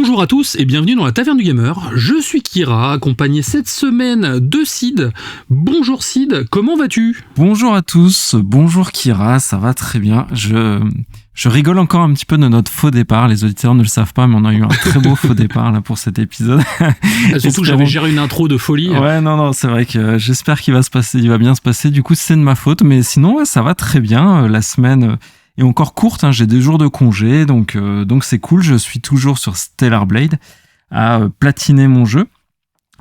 Bonjour à tous et bienvenue dans la Taverne du Gamer. Je suis Kira, accompagné cette semaine de Sid. Bonjour Sid, comment vas-tu ? Bonjour à tous, bonjour Kira, ça va très bien. Je rigole encore un petit peu de notre faux départ. Les auditeurs ne le savent pas, mais on a eu un très beau faux départ là pour cet épisode. Surtout que j'avais géré une intro de folie. Ouais, non, c'est vrai que j'espère qu'il va bien se passer. Du coup, c'est de ma faute, mais sinon, ouais, ça va très bien. La semaine est encore courte, hein. J'ai des jours de congé, donc c'est cool. Je suis toujours sur Stellar Blade à platiner mon jeu.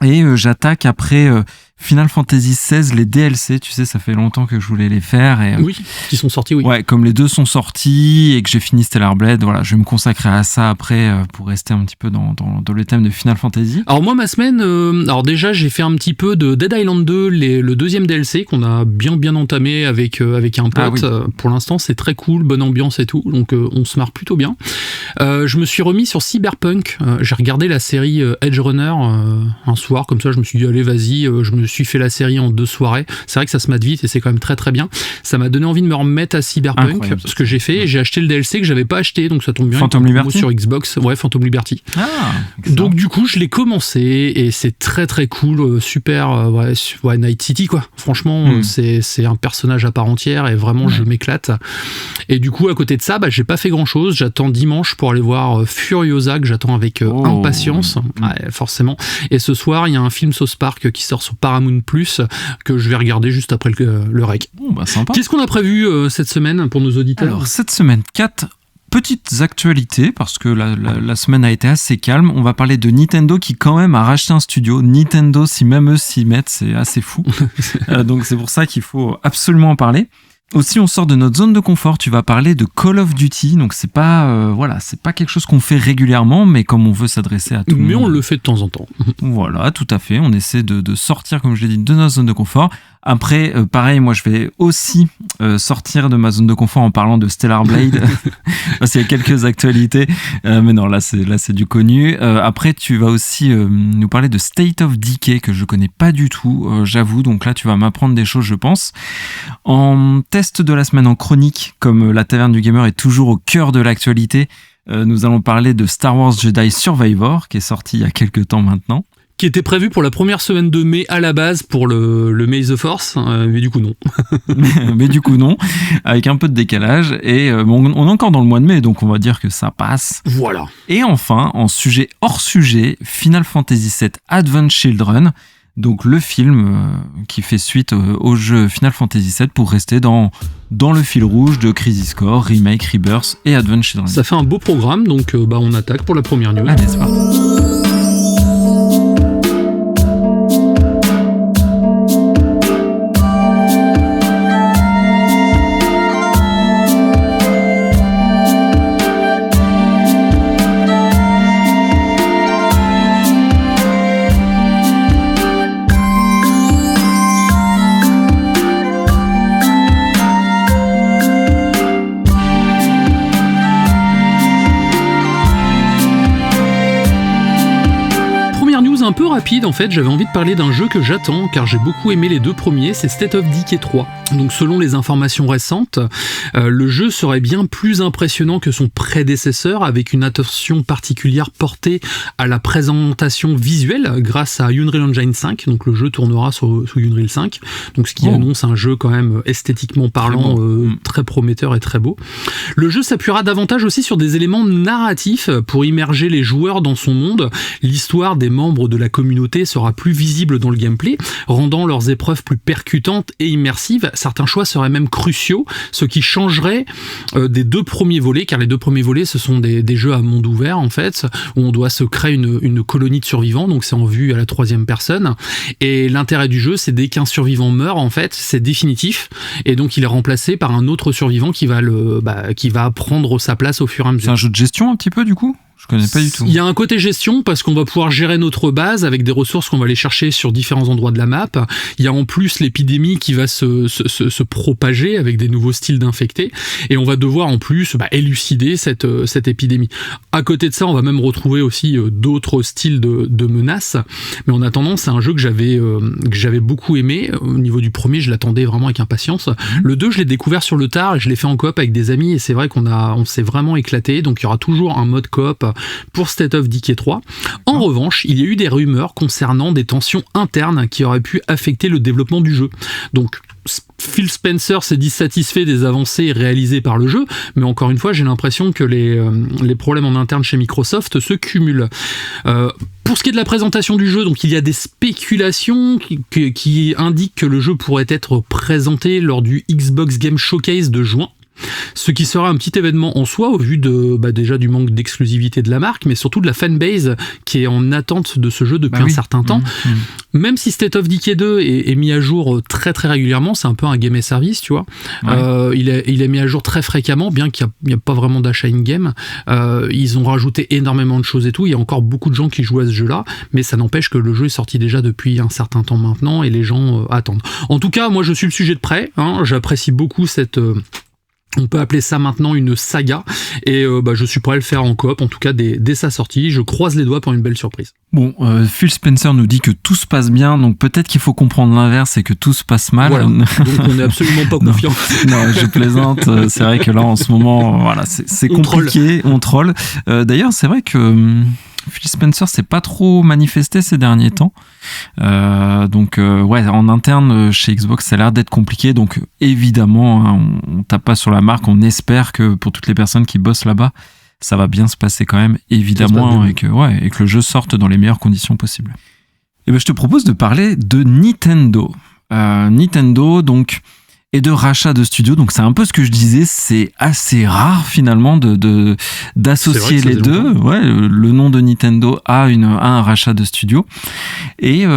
Et j'attaque après Final Fantasy XVI, les DLC, tu sais, ça fait longtemps que je voulais les faire. Et, oui, qui sont sortis, oui. Ouais, comme les deux sont sortis et que j'ai fini Stellar Blade, voilà, je vais me consacrer à ça après pour rester un petit peu dans le thème de Final Fantasy. Alors moi, ma semaine, alors déjà, j'ai fait un petit peu de Dead Island 2, le deuxième DLC qu'on a bien entamé avec un pote. Ah, oui. Pour l'instant, c'est très cool, bonne ambiance et tout, donc on se marre plutôt bien. Je me suis remis sur Cyberpunk. J'ai regardé la série Edge Runner un soir, comme ça, je me suis dit, allez, vas-y, je me suis fait la série en 2 soirées. C'est vrai que ça se mate vite et c'est quand même très bien. Ça m'a donné envie de me remettre à Cyberpunk. Incroyable. Ce que j'ai fait, j'ai acheté le DLC que j'avais pas acheté, donc ça tombe bien. Phantom Liberty sur Xbox, ouais, Phantom Liberty. Ah, donc du coup, je l'ai commencé et c'est très cool, super, ouais, Night City quoi. Franchement, c'est un personnage à part entière et vraiment je m'éclate. Et du coup, à côté de ça, j'ai pas fait grand chose. J'attends dimanche pour aller voir Furiosa que j'attends avec impatience, ouais, forcément. Et ce soir, il y a un film South Park qui sort sur Paramount Plus que je vais regarder juste après le rec. Sympa. Qu'est-ce qu'on a prévu cette semaine pour nos auditeurs ? Alors, cette semaine, 4 petites actualités, parce que la semaine a été assez calme. On va parler de Nintendo qui quand même a racheté un studio. Nintendo, si même eux s'y mettent, c'est assez fou. Donc c'est pour ça qu'il faut absolument en parler. Aussi, on sort de notre zone de confort. Tu vas parler de Call of Duty, donc c'est pas c'est pas quelque chose qu'on fait régulièrement, mais comme on veut s'adresser à tout le monde. Mais on le fait de temps en temps. Voilà, tout à fait. On essaie de sortir, comme je l'ai dit, de notre zone de confort. Après, pareil, moi je vais aussi sortir de ma zone de confort en parlant de Stellar Blade parce qu'il y a quelques actualités, mais non, là c'est du connu. Après, tu vas aussi nous parler de State of Decay que je connais pas du tout, j'avoue. Donc là, tu vas m'apprendre des choses, je pense. En test de la semaine en chronique, comme la Taverne du Gamer est toujours au cœur de l'actualité, nous allons parler de Star Wars Jedi Survivor qui est sorti il y a quelques temps maintenant. Qui était prévu pour la première semaine de mai à la base pour le May the Force, mais du coup non. mais du coup non, avec un peu de décalage. Et on est encore dans le mois de mai, donc on va dire que ça passe. Voilà. Et enfin, en sujet hors sujet, Final Fantasy VII Advent Children, donc le film qui fait suite au jeu Final Fantasy VII pour rester dans le fil rouge de Crisis Core, Remake, Rebirth et Advent Children. Ça fait un beau programme, donc on attaque pour la première news. Allez, c'est parti. Un peu rapide en fait, j'avais envie de parler d'un jeu que j'attends car j'ai beaucoup aimé les 2 premiers, c'est State of Decay 3. Donc selon les informations récentes, le jeu serait bien plus impressionnant que son prédécesseur avec une attention particulière portée à la présentation visuelle grâce à Unreal Engine 5, donc le jeu tournera sous Unreal 5, donc ce qui annonce un jeu quand même esthétiquement parlant très prometteur et très beau. Le jeu s'appuiera davantage aussi sur des éléments narratifs pour immerger les joueurs dans son monde. L'histoire des membres de la communauté sera plus visible dans le gameplay, rendant leurs épreuves plus percutantes et immersives. Certains choix seraient même cruciaux, ce qui changerait des 2 premiers volets, car les 2 premiers volets, ce sont des jeux à monde ouvert, en fait, où on doit se créer une colonie de survivants, donc c'est en vue à la 3e personne. Et l'intérêt du jeu, c'est dès qu'un survivant meurt, en fait, c'est définitif, et donc il est remplacé par un autre survivant qui va prendre sa place au fur et à mesure. C'est un jeu de gestion un petit peu, du coup ? Je connais pas du tout. Il y a un côté gestion parce qu'on va pouvoir gérer notre base avec des ressources qu'on va aller chercher sur différents endroits de la map. Il y a en plus l'épidémie qui va se propager avec des nouveaux styles d'infectés et on va devoir en plus élucider cette épidémie. À côté de ça, on va même retrouver aussi d'autres styles de menaces. Mais en attendant, c'est un jeu que j'avais beaucoup aimé. Au niveau du premier, je l'attendais vraiment avec impatience. Le 2, je l'ai découvert sur le tard et je l'ai fait en coop avec des amis et c'est vrai qu'on s'est vraiment éclaté. Donc il y aura toujours un mode coop pour State of Decay 3. En revanche, il y a eu des rumeurs concernant des tensions internes qui auraient pu affecter le développement du jeu. Donc, Phil Spencer s'est dit satisfait des avancées réalisées par le jeu, mais encore une fois, j'ai l'impression que les problèmes en interne chez Microsoft se cumulent. Pour ce qui est de la présentation du jeu, donc il y a des spéculations qui indiquent que le jeu pourrait être présenté lors du Xbox Game Showcase de juin. Ce qui sera un petit événement en soi au vu de déjà du manque d'exclusivité de la marque, mais surtout de la fanbase qui est en attente de ce jeu depuis un certain temps. Même si State of Decay 2 est mis à jour très très régulièrement, c'est un peu un game as service, tu vois. Il est mis à jour très fréquemment, bien qu'il n'y a pas vraiment d'achat in-game. Ils ont rajouté énormément de choses et tout. Il y a encore beaucoup de gens qui jouent à ce jeu-là, mais ça n'empêche que le jeu est sorti déjà depuis un certain temps maintenant et les gens attendent. En tout cas, moi je suis le sujet de près. J'apprécie beaucoup cette... on peut appeler ça maintenant une saga, et je suis prêt à le faire en coop, en tout cas dès sa sortie. Je croise les doigts pour une belle surprise. Bon, Phil Spencer nous dit que tout se passe bien, donc peut-être qu'il faut comprendre l'inverse et que tout se passe mal. Voilà. Donc on n'est absolument pas confiant. Non, je plaisante. C'est vrai que là, en ce moment, voilà, c'est compliqué. On troll. D'ailleurs, c'est vrai que Phil Spencer s'est pas trop manifesté ces derniers temps. En interne chez Xbox, ça a l'air d'être compliqué. Donc évidemment, on tape pas sur la marque. On espère que pour toutes les personnes qui bossent là-bas, ça va bien se passer quand même, évidemment, et que le jeu sorte dans les meilleures conditions possibles. Et je te propose de parler de Nintendo. Nintendo, donc, et de rachat de studios. Donc c'est un peu ce que je disais, c'est assez rare finalement d'associer les deux. Le nom de Nintendo a un rachat de studio. Et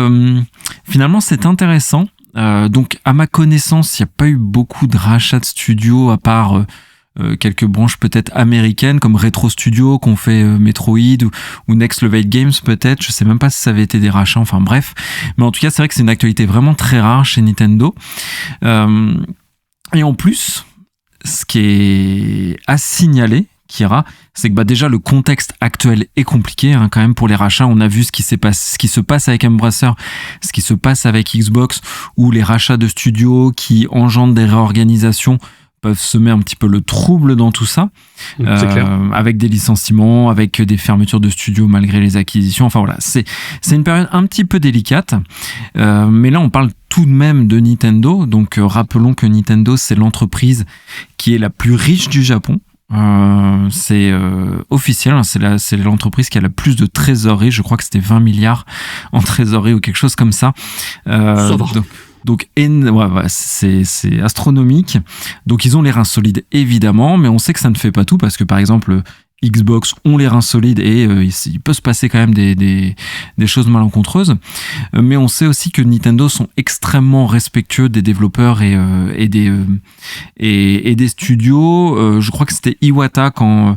finalement c'est intéressant. Donc à ma connaissance, il n'y a pas eu beaucoup de rachats de studios à part quelques branches peut-être américaines comme Retro Studio qu'on fait Metroid ou Next Level Games peut-être, je sais même pas si ça avait été des rachats, enfin bref, mais en tout cas c'est vrai que c'est une actualité vraiment très rare chez Nintendo, et en plus ce qui est à signaler, Kira, c'est que déjà le contexte actuel est compliqué quand même pour les rachats. On a vu ce qui se passe avec Embracer, ce qui se passe avec Xbox, ou les rachats de studios qui engendrent des réorganisations peuvent semer un petit peu le trouble dans tout ça, avec des licenciements, avec des fermetures de studios malgré les acquisitions. Enfin voilà, c'est une période un petit peu délicate, mais là on parle tout de même de Nintendo. Donc rappelons que Nintendo, c'est l'entreprise qui est la plus riche du Japon. C'est officiel, c'est l'entreprise qui a la plus de trésorerie. Je crois que c'était 20 milliards en trésorerie ou quelque chose comme ça. Donc c'est astronomique. Donc ils ont les reins solides évidemment, mais on sait que ça ne fait pas tout, parce que par exemple Xbox ont les reins solides et il peut se passer quand même des choses malencontreuses. Mais on sait aussi que Nintendo sont extrêmement respectueux des développeurs et des studios. Je crois que c'était Iwata quand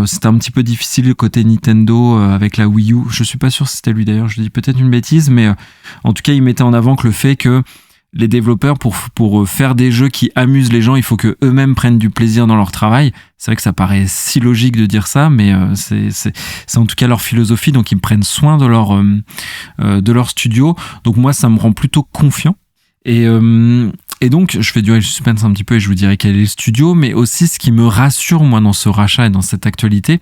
c'était un petit peu difficile côté Nintendo avec la Wii U. Je suis pas sûr si c'était lui d'ailleurs, je dis peut-être une bêtise, mais en tout cas il mettait en avant que le fait que les développeurs, pour faire des jeux qui amusent les gens, il faut que eux-mêmes prennent du plaisir dans leur travail. C'est vrai que ça paraît si logique de dire ça, mais c'est en tout cas leur philosophie. Donc ils prennent soin de leur studio. Donc moi ça me rend plutôt confiant. Et donc, je fais durer le suspense un petit peu et je vous dirai quel est le studio, mais aussi ce qui me rassure, moi, dans ce rachat et dans cette actualité,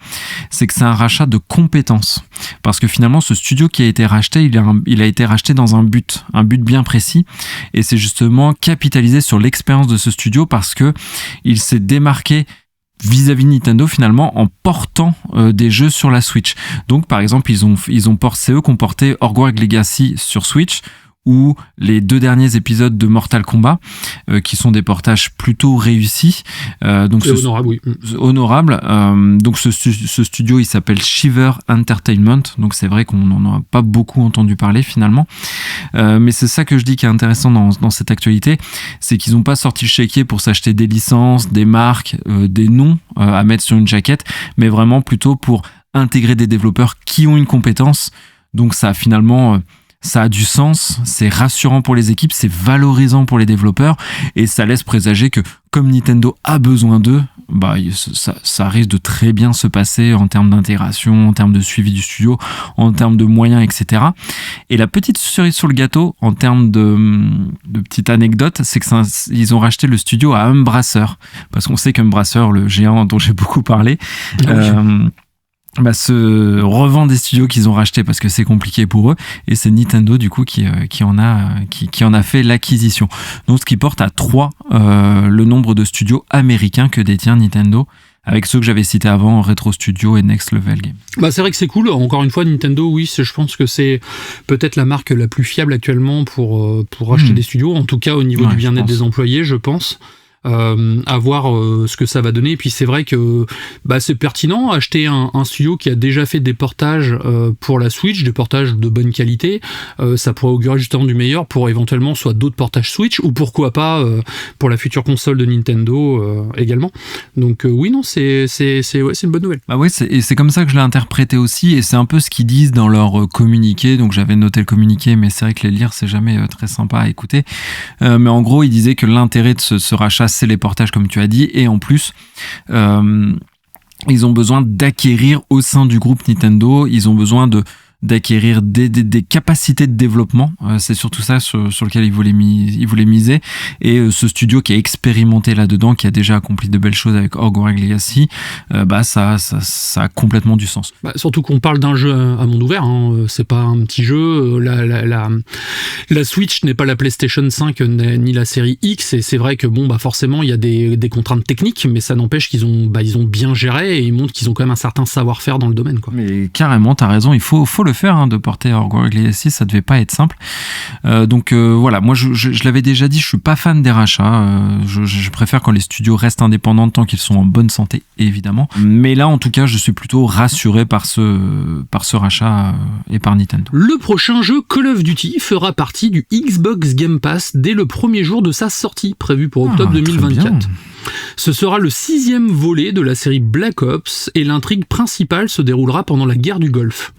c'est que c'est un rachat de compétences. Parce que finalement, ce studio qui a été racheté, il a été racheté dans un but bien précis, et c'est justement capitaliser sur l'expérience de ce studio, parce que il s'est démarqué vis-à-vis de Nintendo finalement en portant des jeux sur la Switch. Donc, par exemple, c'est eux qui ont porté Hogwarts Legacy sur Switch, ou les 2 derniers épisodes de Mortal Kombat, qui sont des portages plutôt réussis. Donc honorable, oui. Honorable. Donc ce studio, il s'appelle Shiver Entertainment. Donc c'est vrai qu'on n'en a pas beaucoup entendu parler finalement. Mais c'est ça que je dis qui est intéressant dans cette actualité, c'est qu'ils n'ont pas sorti le chéquier pour s'acheter des licences, des marques, des noms à mettre sur une jaquette, mais vraiment plutôt pour intégrer des développeurs qui ont une compétence. Donc ça finalement... ça a du sens, c'est rassurant pour les équipes, c'est valorisant pour les développeurs, et ça laisse présager que comme Nintendo a besoin d'eux, ça risque de très bien se passer en termes d'intégration, en termes de suivi du studio, en termes de moyens, etc. Et la petite cerise sur le gâteau, en termes de petite anecdote, c'est qu'ils ont racheté le studio à Embracer, parce qu'on sait qu'Embracer, le géant dont j'ai beaucoup parlé, se revend des studios qu'ils ont rachetés parce que c'est compliqué pour eux, et c'est Nintendo du coup qui en a fait l'acquisition. Donc ce qui porte à 3 le nombre de studios américains que détient Nintendo, avec ceux que j'avais cités avant, Retro Studio et Next Level Game. C'est vrai que c'est cool. Encore une fois, Nintendo, oui, je pense que c'est peut-être la marque la plus fiable actuellement pour acheter des studios, en tout cas au niveau du bien-être des employés, je pense. À voir ce que ça va donner. Et puis c'est vrai que c'est pertinent acheter un studio qui a déjà fait des portages pour la Switch, des portages de bonne qualité. Ça pourrait augurer justement du meilleur pour éventuellement soit d'autres portages Switch, ou pourquoi pas pour la future console de Nintendo également. Donc oui, non, c'est une bonne nouvelle. Oui, c'est comme ça que je l'ai interprété aussi, et c'est un peu ce qu'ils disent dans leur communiqué. Donc j'avais noté le communiqué, mais c'est vrai que les lire, c'est jamais très sympa à écouter. Mais en gros, ils disaient que l'intérêt de ce rachat, c'est les portages comme tu as dit, et en plus ils ont besoin d'acquérir au sein du groupe Nintendo, ils ont besoin d'acquérir des capacités de développement, c'est surtout ça sur lequel ils voulaient miser, et ce studio qui est expérimenté là-dedans, qui a déjà accompli de belles choses avec Hogwarts Legacy, ça a complètement du sens. Surtout qu'on parle d'un jeu à monde ouvert, hein. C'est pas un petit jeu, la Switch n'est pas la PlayStation 5 ni la série X, et c'est vrai que forcément il y a des contraintes techniques, mais ça n'empêche qu'ils ont bien géré, et ils montrent qu'ils ont quand même un certain savoir-faire dans le domaine, quoi. Mais carrément, t'as raison, il faut le faire, de porter Hogwarts Legacy, ça devait pas être simple. Donc voilà, moi je l'avais déjà dit, je suis pas fan des rachats, je préfère quand les studios restent indépendants tant qu'ils sont en bonne santé, évidemment. Mais là, en tout cas, je suis plutôt rassuré par ce rachat et par Nintendo. Le prochain jeu, Call of Duty, fera partie du Xbox Game Pass dès le premier jour de sa sortie, prévue pour octobre 2024. Ce sera le 6e volet de la série Black Ops, et l'intrigue principale se déroulera pendant la guerre du Golfe.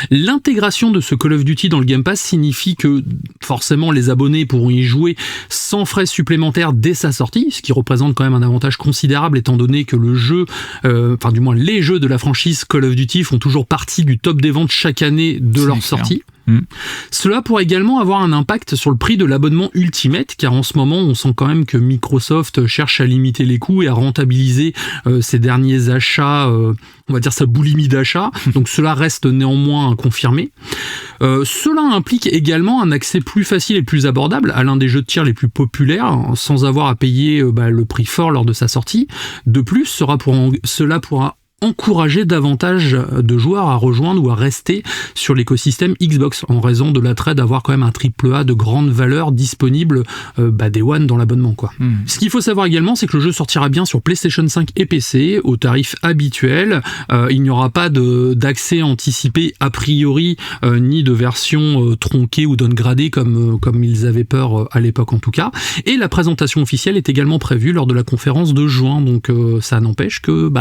L'intégration de ce Call of Duty dans le Game Pass signifie que forcément les abonnés pourront y jouer sans frais supplémentaires dès sa sortie, ce qui représente quand même un avantage considérable étant donné que le jeu, du moins les jeux de la franchise Call of Duty font toujours partie du top des ventes chaque année de leur sortie. Cela pourrait également avoir un impact sur le prix de l'abonnement Ultimate, car en ce moment on sent quand même que Microsoft cherche à limiter les coûts et à rentabiliser ses derniers achats, on va dire sa boulimie d'achat, donc cela reste néanmoins à confirmer. Cela implique également un accès plus facile et plus abordable à l'un des jeux de tir les plus populaires, sans avoir à payer le prix fort lors de sa sortie. De plus, cela pourra encourager davantage de joueurs à rejoindre ou à rester sur l'écosystème Xbox, en raison de l'attrait d'avoir quand même un AAA de grande valeur disponible Day One dans l'abonnement, quoi. Ce qu'il faut savoir également, c'est que le jeu sortira bien sur PlayStation 5 et PC au tarif habituel. Il n'y aura pas d'accès anticipé a priori, ni de version tronquée ou downgradée comme ils avaient peur à l'époque en tout cas. Et la présentation officielle est également prévue lors de la conférence de juin, donc ça n'empêche que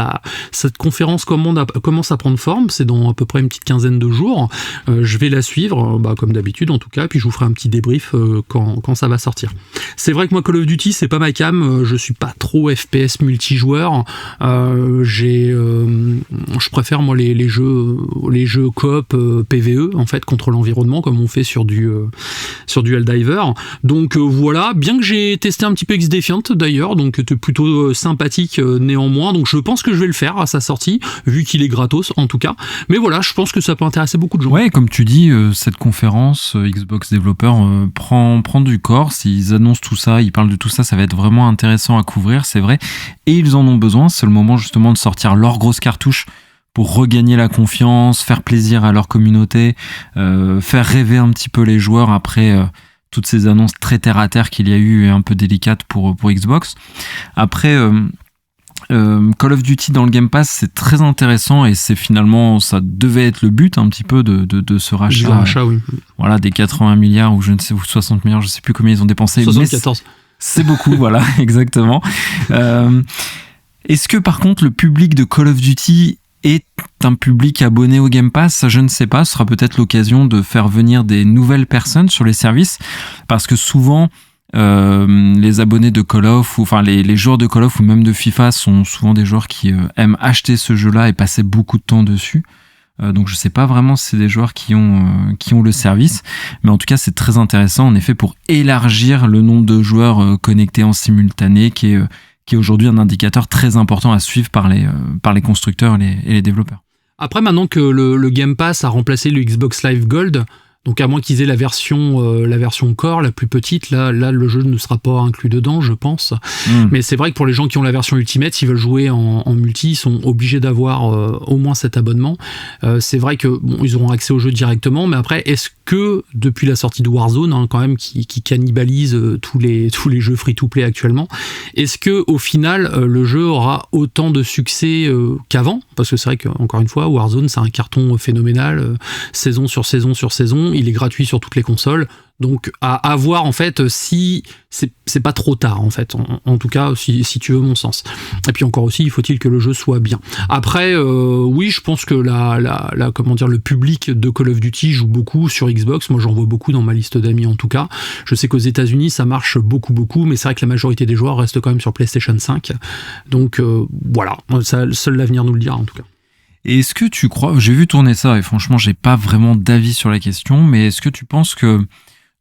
cette conférence commence à prendre forme, c'est dans à peu près une petite quinzaine de jours. Je vais la suivre, comme d'habitude en tout cas, puis je vous ferai un petit débrief quand ça va sortir. C'est vrai que moi Call of Duty c'est pas ma cam, je suis pas trop FPS multijoueur, je préfère moi les jeux coop PVE en fait contre l'environnement, comme on fait sur du Helldiver. Donc voilà, bien que j'ai testé un petit peu X-Defiant d'ailleurs, donc c'était plutôt sympathique néanmoins, donc je pense que je vais le faire à sa sortie, vu qu'il est gratos en tout cas. Mais voilà, je pense que ça peut intéresser beaucoup de gens. Ouais, comme tu dis, cette conférence Xbox Developer prend du corps. S'ils annoncent tout ça, ils parlent de tout ça, ça va être vraiment intéressant à couvrir, c'est vrai. Et ils en ont besoin, c'est le moment justement de sortir leurs grosses cartouches pour regagner la confiance, faire plaisir à leur communauté, faire rêver un petit peu les joueurs après toutes ces annonces très terre-à-terre qu'il y a eu et un peu délicates pour Xbox. Après... Call of Duty dans le Game Pass, c'est très intéressant, et c'est finalement, ça devait être le but un petit peu de ce rachat. Oui. Voilà, des 80 milliards ou 60 milliards, je sais plus combien ils ont dépensé. 74. C'est beaucoup, voilà, exactement. Est-ce que par contre le public de Call of Duty est un public abonné au Game Pass? Ça, je ne sais pas. Ce sera peut-être l'occasion de faire venir des nouvelles personnes sur les services, parce que souvent les abonnés de Call of, ou enfin les joueurs de Call of ou même de FIFA sont souvent des joueurs qui aiment acheter ce jeu-là et passer beaucoup de temps dessus. Donc je sais pas vraiment si c'est des joueurs qui ont le service, mais en tout cas c'est très intéressant en effet pour élargir le nombre de joueurs connectés en simultané, qui est aujourd'hui un indicateur très important à suivre par les constructeurs et les développeurs. Après, maintenant que le Game Pass a remplacé le Xbox Live Gold, donc à moins qu'ils aient la version Core, la plus petite, là le jeu ne sera pas inclus dedans, je pense. Mais c'est vrai que pour les gens qui ont la version Ultimate, s'ils veulent jouer en multi, ils sont obligés d'avoir au moins cet abonnement. C'est vrai que ils auront accès au jeu directement, mais après, est-ce que depuis la sortie de Warzone, quand même, qui cannibalise tous les jeux free-to-play actuellement, est-ce que au final le jeu aura autant de succès qu'avant? Parce que c'est vrai qu'encore une fois, Warzone, c'est un carton phénoménal, saison sur saison sur saison. Il est gratuit sur toutes les consoles, donc à voir en fait si c'est pas trop tard en fait, en tout cas si tu veux mon sens. Et puis encore aussi, il faut-il que le jeu soit bien. Après, oui, je pense que le public de Call of Duty joue beaucoup sur Xbox. Moi, j'en vois beaucoup dans ma liste d'amis en tout cas. Je sais qu'aux États-Unis, ça marche beaucoup, mais c'est vrai que la majorité des joueurs restent quand même sur PlayStation 5. Donc voilà, ça, seul l'avenir nous le dira en tout cas. Et est-ce que tu crois, j'ai vu tourner ça et franchement j'ai pas vraiment d'avis sur la question, mais est-ce que tu penses que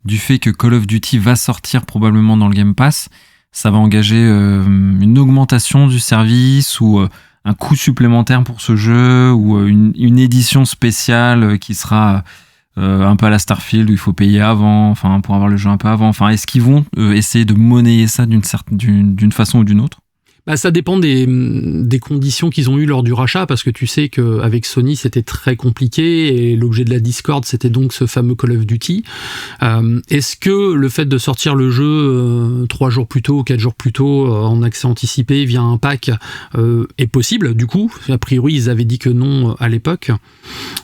du fait que Call of Duty va sortir probablement dans le Game Pass, ça va engager une augmentation du service ou un coût supplémentaire pour ce jeu ou une édition spéciale qui sera un peu à la Starfield où il faut payer avant, pour avoir le jeu un peu avant, est-ce qu'ils vont essayer de monnayer ça d'une façon ou d'une autre? Ça dépend des conditions qu'ils ont eues lors du rachat, parce que tu sais qu'avec Sony, c'était très compliqué, et l'objet de la Discord, c'était donc ce fameux Call of Duty. Est-ce que le fait de sortir le jeu 3 jours plus tôt, 4 jours plus tôt, en accès anticipé, via un pack, est possible, du coup? A priori, ils avaient dit que non à l'époque.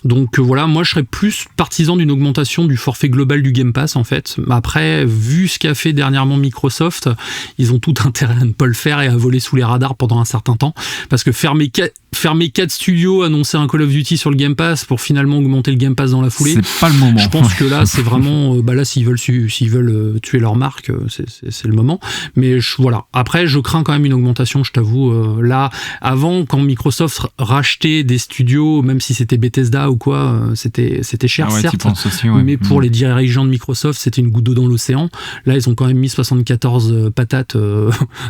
Donc voilà, moi, je serais plus partisan d'une augmentation du forfait global du Game Pass, en fait. Après, vu ce qu'a fait dernièrement Microsoft, ils ont tout intérêt à ne pas le faire et à voler sous les radars pendant un certain temps, parce que fermer 4 studios, annoncer un Call of Duty sur le Game Pass pour finalement augmenter le Game Pass dans la foulée, c'est pas le moment. Je pense que là c'est vraiment là s'ils veulent tuer leur marque, c'est le moment. Mais voilà, après je crains quand même une augmentation, je t'avoue. Là, avant, quand Microsoft rachetait des studios, même si c'était Bethesda ou quoi, c'était cher, certes, aussi, mais pour les dirigeants de Microsoft, c'était une goutte d'eau dans l'océan. Là, ils ont quand même mis 74 patates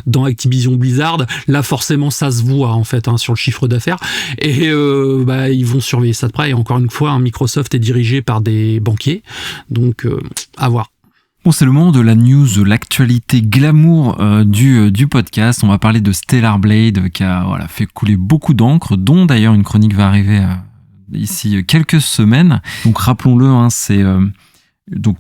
dans Activision Blizzard. Là, forcément, ça se voit en fait sur le chiffre d'affaires, et ils vont surveiller ça de près. Et encore une fois, Microsoft est dirigé par des banquiers, donc à voir. Bon, c'est le moment de la news, de l'actualité glamour du podcast. On va parler de Stellar Blade qui a fait couler beaucoup d'encre, dont d'ailleurs une chronique va arriver ici quelques semaines. Donc rappelons-le, c'est donc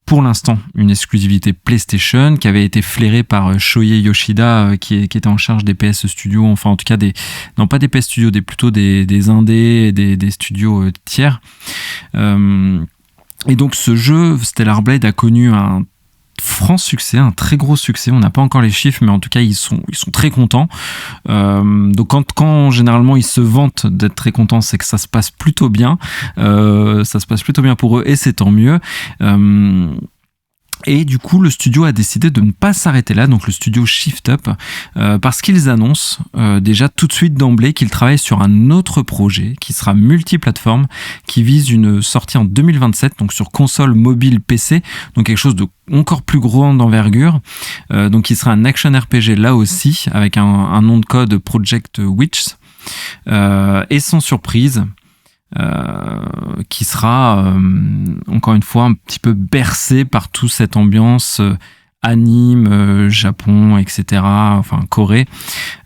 pour l'instant une exclusivité PlayStation qui avait été flairée par Shohei Yoshida qui était en charge des PS Studios, enfin en tout cas pas des PS Studios, plutôt des indés, des studios tiers. Et donc ce jeu Stellar Blade a connu un franc succès, un très gros succès. On n'a pas encore les chiffres, mais en tout cas ils sont très contents. Donc quand généralement ils se vantent d'être très contents, c'est que ça se passe plutôt bien. Ça se passe plutôt bien pour eux, et c'est tant mieux. Et du coup, le studio a décidé de ne pas s'arrêter là, donc le studio Shift Up, parce qu'ils annoncent déjà tout de suite d'emblée qu'ils travaillent sur un autre projet qui sera multiplateforme, qui vise une sortie en 2027, donc sur console, mobile, PC, donc quelque chose de encore plus gros d'envergure. Donc qui sera un action RPG là aussi, avec un nom de code Project Witch, et sans surprise, qui sera encore une fois un petit peu bercé par toute cette ambiance anime, Japon, etc., Corée.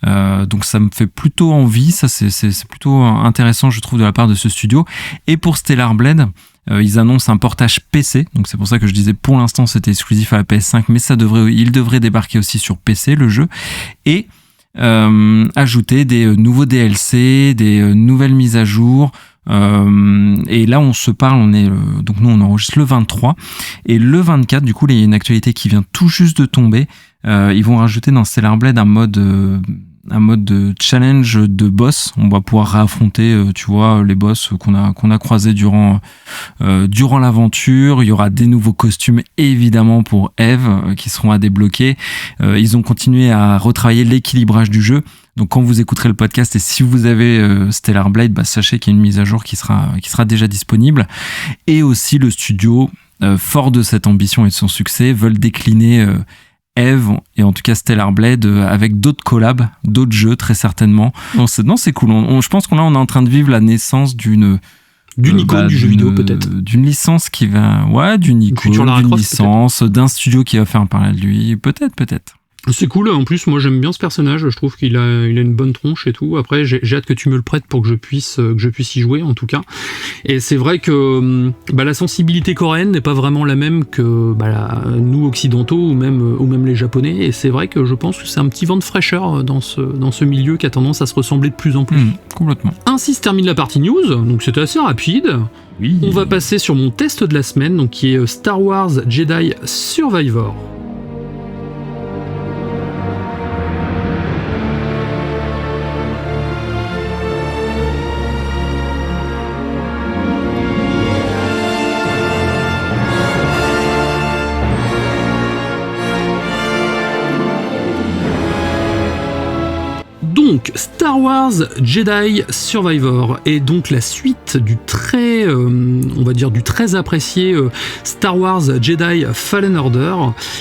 Donc ça me fait plutôt envie, ça c'est plutôt intéressant, je trouve, de la part de ce studio. Et pour Stellar Blade, ils annoncent un portage PC, donc c'est pour ça que je disais pour l'instant c'était exclusif à la PS5, mais il devrait débarquer aussi sur PC, le jeu, et ajouter des nouveaux DLC, des nouvelles mises à jour. Et là on se parle, donc nous on enregistre le 23, et le 24 du coup il y a une actualité qui vient tout juste de tomber. Ils vont rajouter dans Stellar Blade un mode de challenge de boss. On va pouvoir réaffronter les boss qu'on a croisés durant l'aventure. Il y aura des nouveaux costumes évidemment pour Eve qui seront à débloquer. Ils ont continué à retravailler l'équilibrage du jeu. Donc quand vous écouterez le podcast, et si vous avez Stellar Blade, sachez qu'il y a une mise à jour qui sera déjà disponible. Et aussi le studio, fort de cette ambition et de son succès, veulent décliner Eve et en tout cas Stellar Blade avec d'autres collabs, d'autres jeux très certainement. Non, c'est cool. Je pense qu'on est en train de vivre la naissance d'une icône du jeu vidéo peut-être. D'une licence qui va... Ouais, d'une icône, d'une licence, d'un studio qui va faire parler de lui. Peut-être. C'est cool, en plus moi j'aime bien ce personnage, je trouve qu'il a une bonne tronche et tout. Après j'ai hâte que tu me le prêtes pour que je puisse y jouer en tout cas. Et c'est vrai que la sensibilité coréenne n'est pas vraiment la même que nous occidentaux ou même les japonais, et c'est vrai que je pense que c'est un petit vent de fraîcheur dans ce milieu qui a tendance à se ressembler de plus en plus. Complètement. Ainsi se termine la partie news, donc c'était assez rapide. Oui. On va passer sur mon test de la semaine, donc qui est Star Wars Jedi Survivor. Donc, Star Wars Jedi Survivor est donc la suite du très apprécié Star Wars Jedi Fallen Order.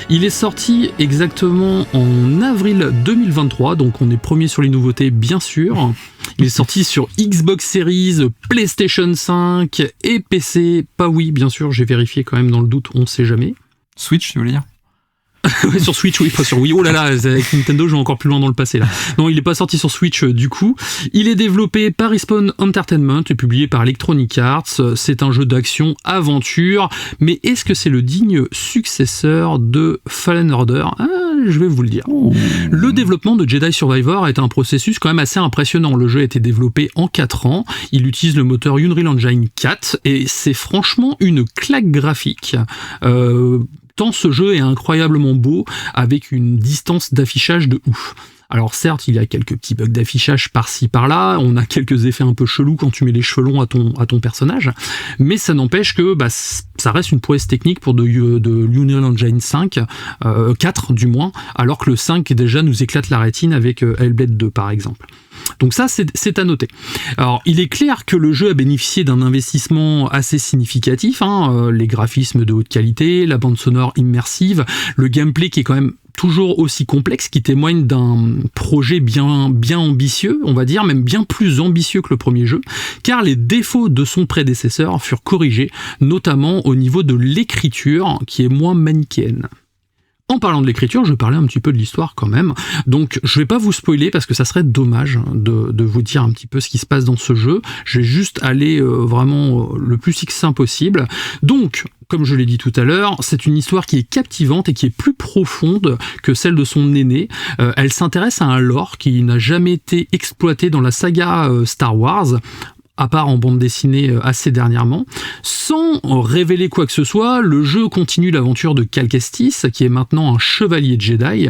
Il est sorti exactement en avril 2023, donc on est premier sur les nouveautés bien sûr. Il est sorti sur Xbox Series, PlayStation 5 et PC. Pas Wii, bien sûr, j'ai vérifié quand même dans le doute, on sait jamais. Switch, tu veux dire ? Ouais, sur Switch, oui, pas sur Wii. Oh là là, avec Nintendo, je vais encore plus loin dans le passé là. Non, il est pas sorti sur Switch du coup. Il est développé par Respawn Entertainment et publié par Electronic Arts. C'est un jeu d'action-aventure, mais est-ce que c'est le digne successeur de Fallen Order ? Je vais vous le dire. Le développement de Jedi Survivor est un processus quand même assez impressionnant. Le jeu a été développé en 4 ans. Il utilise le moteur Unreal Engine 4 et c'est franchement une claque graphique. Tant ce jeu est incroyablement beau, avec une distance d'affichage de ouf. Alors certes, il y a quelques petits bugs d'affichage par-ci par-là, on a quelques effets un peu chelous quand tu mets les cheveux longs à ton personnage, mais ça n'empêche que ça reste une prouesse technique pour de Unreal Engine 5, 4 du moins, alors que le 5 déjà nous éclate la rétine avec Hellblade 2 par exemple. Donc ça, c'est à noter. Alors, il est clair que le jeu a bénéficié d'un investissement assez significatif, les graphismes de haute qualité, la bande sonore immersive, le gameplay qui est quand même toujours aussi complexe, qui témoigne d'un projet bien ambitieux, on va dire, même bien plus ambitieux que le premier jeu, car les défauts de son prédécesseur furent corrigés, notamment au niveau de l'écriture, qui est moins manichéenne. En parlant de l'écriture, je vais parler un petit peu de l'histoire quand même. Donc je vais pas vous spoiler parce que ça serait dommage de vous dire un petit peu ce qui se passe dans ce jeu. Je vais juste aller vraiment le plus succinct possible. Donc, comme je l'ai dit tout à l'heure, c'est une histoire qui est captivante et qui est plus profonde que celle de son aîné. Elle s'intéresse à un lore qui n'a jamais été exploité dans la saga Star Wars, à part en bande dessinée assez dernièrement. Sans révéler quoi que ce soit, le jeu continue l'aventure de Cal Kestis, qui est maintenant un chevalier Jedi.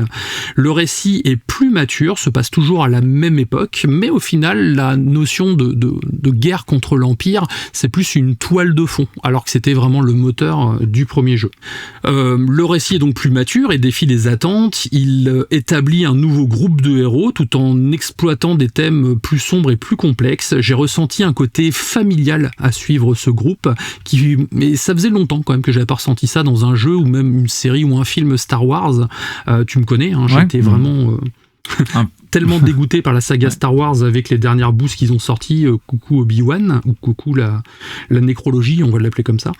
Le récit est plus mature, se passe toujours à la même époque, mais au final, la notion de guerre contre l'Empire, c'est plus une toile de fond, alors que c'était vraiment le moteur du premier jeu. Le récit est donc plus mature et défie les attentes. Il établit un nouveau groupe de héros, tout en exploitant des thèmes plus sombres et plus complexes. J'ai ressenti un côté familial à suivre ce groupe, mais ça faisait longtemps quand même que j'avais pas ressenti ça dans un jeu ou même une série ou un film Star Wars. Tu me connais, j'étais vraiment tellement dégoûté par la saga Star Wars avec les dernières boosts qu'ils ont sorties, coucou Obi-Wan, ou coucou la nécrologie, on va l'appeler comme ça,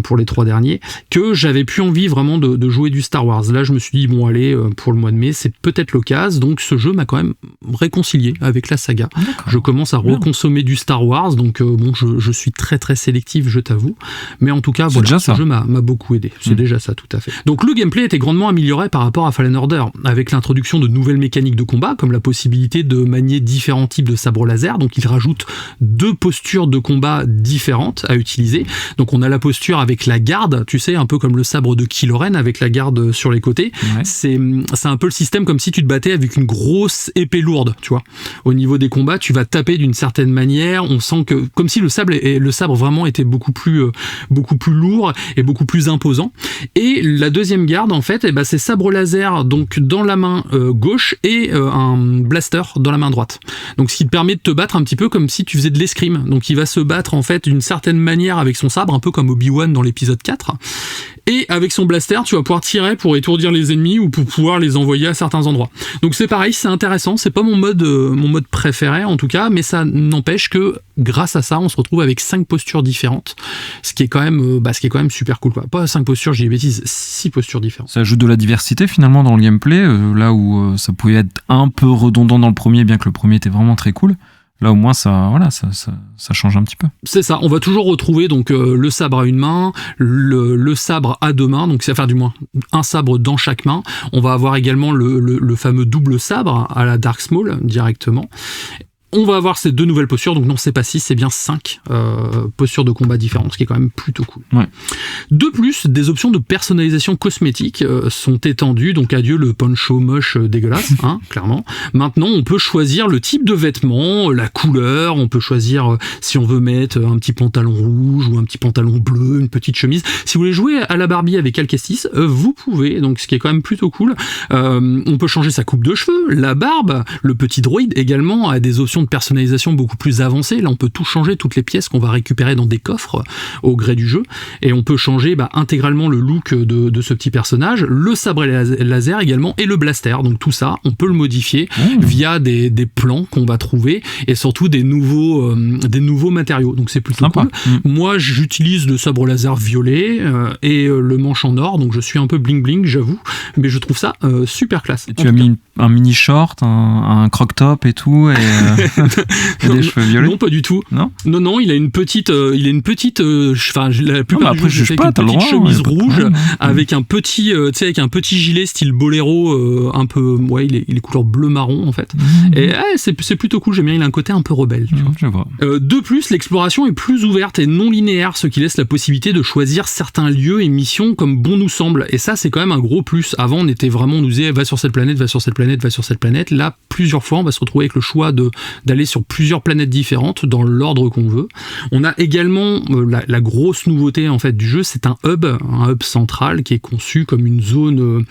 pour les 3 derniers, que j'avais plus envie vraiment de jouer du Star Wars. Là, je me suis dit, bon allez, pour le mois de mai, c'est peut-être l'occasion, donc ce jeu m'a quand même réconcilié avec la saga. D'accord. Je commence à reconsommer du Star Wars, donc bon, je suis très très sélectif, je t'avoue, mais en tout cas, voilà, ce jeu m'a beaucoup aidé. C'est déjà ça, tout à fait. Donc le gameplay était grandement amélioré par rapport à Fallen Order, avec l'introduction de nouvelles mécaniques de combat, comme la possibilité de manier différents types de sabres laser. Donc il rajoute 2 postures de combat différentes à utiliser. Donc on a la posture avec la garde, tu sais, un peu comme le sabre de Kylo Ren avec la garde sur les côtés. Ouais. C'est un peu le système comme si tu te battais avec une grosse épée lourde, tu vois. Au niveau des combats, tu vas taper d'une certaine manière, on sent que comme si le sabre vraiment était beaucoup plus lourd et beaucoup plus imposant. Et la deuxième garde en fait, c'est sabre laser donc dans la main gauche et un blaster dans la main droite. Donc ce qui te permet de te battre un petit peu comme si tu faisais de l'escrime. Donc il va se battre en fait d'une certaine manière avec son sabre, un peu comme Obi-Wan dans l'épisode 4. Et avec son blaster, tu vas pouvoir tirer pour étourdir les ennemis ou pour pouvoir les envoyer à certains endroits. Donc c'est pareil, c'est intéressant, c'est pas mon mode préféré en tout cas, mais ça n'empêche que grâce à ça, on se retrouve avec 5 postures différentes, ce qui est quand même super cool, quoi. Pas 5 postures, j'ai des bêtises, 6 postures différentes. Ça ajoute de la diversité finalement dans le gameplay, là où ça pouvait être un peu redondant dans le premier, bien que le premier était vraiment très cool. Là au moins ça change un petit peu. C'est ça, on va toujours retrouver donc le sabre à une main, le sabre à 2 mains, donc du moins un sabre dans chaque main. On va avoir également le fameux double sabre à la Dark Maul directement. On va avoir ces 2 nouvelles postures, donc non, c'est pas 6, c'est bien 5 postures de combat différentes, ce qui est quand même plutôt cool. Ouais. De plus, des options de personnalisation cosmétique sont étendues, donc adieu le poncho moche dégueulasse, clairement. Maintenant, on peut choisir le type de vêtement, la couleur, on peut choisir si on veut mettre un petit pantalon rouge ou un petit pantalon bleu, une petite chemise. Si vous voulez jouer à la Barbie avec Alcestis, vous pouvez, donc ce qui est quand même plutôt cool. On peut changer sa coupe de cheveux, la barbe, le petit droïde également a des options de personnalisation beaucoup plus avancée. Là, on peut tout changer, toutes les pièces qu'on va récupérer dans des coffres au gré du jeu, et on peut changer intégralement le look de ce petit personnage, le sabre laser également, et le blaster. Donc tout ça, on peut le modifier via des plans qu'on va trouver, et surtout des nouveaux matériaux. Donc c'est plutôt sympa. Cool. Moi, j'utilise le sabre laser violet et le manche en or, donc je suis un peu bling bling, j'avoue, mais je trouve ça super classe. Et tu as mis un mini short, un croc top et tout, et des cheveux violets. Non, pas du tout. Non, il a une petite, la plupart du jeu, avec une petite chemise rouge, avec un petit, avec un petit gilet style boléro, un peu, il est couleur bleu marron en fait. Et c'est plutôt cool. J'aime bien. Il a un côté un peu rebelle. Tu vois. Je vois. De plus, l'exploration est plus ouverte et non linéaire, ce qui laisse la possibilité de choisir certains lieux et missions comme bon nous semble. Et ça, c'est quand même un gros plus. Avant, on nous disait va sur cette planète, va sur cette planète, va sur cette planète. Là, plusieurs fois, on va se retrouver avec le choix d'aller sur plusieurs planètes différentes dans l'ordre qu'on veut. On a également la grosse nouveauté en fait du jeu, c'est un hub central qui est conçu comme une zone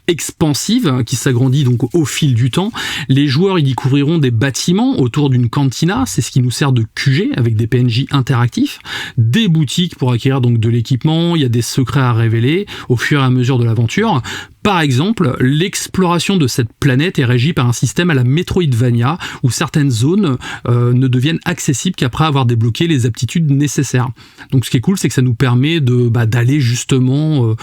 expansive qui s'agrandit donc au fil du temps. Les joueurs y découvriront des bâtiments autour d'une cantina, c'est ce qui nous sert de QG avec des PNJ interactifs, des boutiques pour acquérir donc de l'équipement, il y a des secrets à révéler au fur et à mesure de l'aventure. Par exemple, l'exploration de cette planète est régie par un système à la Metroidvania où certaines zones ne deviennent accessibles qu'après avoir débloqué les aptitudes nécessaires. Donc ce qui est cool, c'est que ça nous permet d'aller justement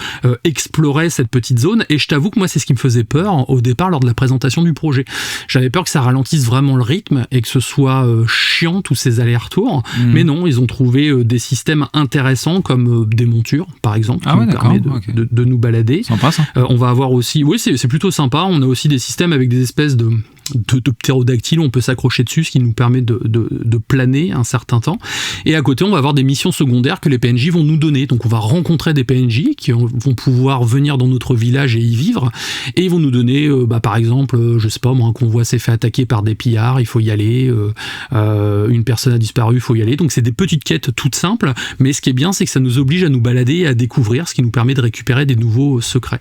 explorer cette petite zone, et je t'avoue que moi c'est ce qui me faisait peur au départ lors de la présentation du projet. J'avais peur que ça ralentisse vraiment le rythme et que ce soit chiant tous ces allers-retours, mais non, ils ont trouvé des systèmes intéressants comme des montures par exemple qui nous permettent de nous balader. Sympa ça. On va avoir aussi, oui c'est plutôt sympa, on a aussi des systèmes avec des espèces de ptérodactyles, on peut s'accrocher dessus, ce qui nous permet de planer un certain temps. Et à côté, on va avoir des missions secondaires que les PNJ vont nous donner. Donc on va rencontrer des PNJ qui vont pouvoir venir dans notre village et y vivre, et ils vont nous donner, par exemple, je sais pas moi, un convoi s'est fait attaquer par des pillards, il faut y aller, une personne a disparu, il faut y aller. Donc c'est des petites quêtes toutes simples, mais ce qui est bien, c'est que ça nous oblige à nous balader et à découvrir, ce qui nous permet de récupérer des nouveaux secrets.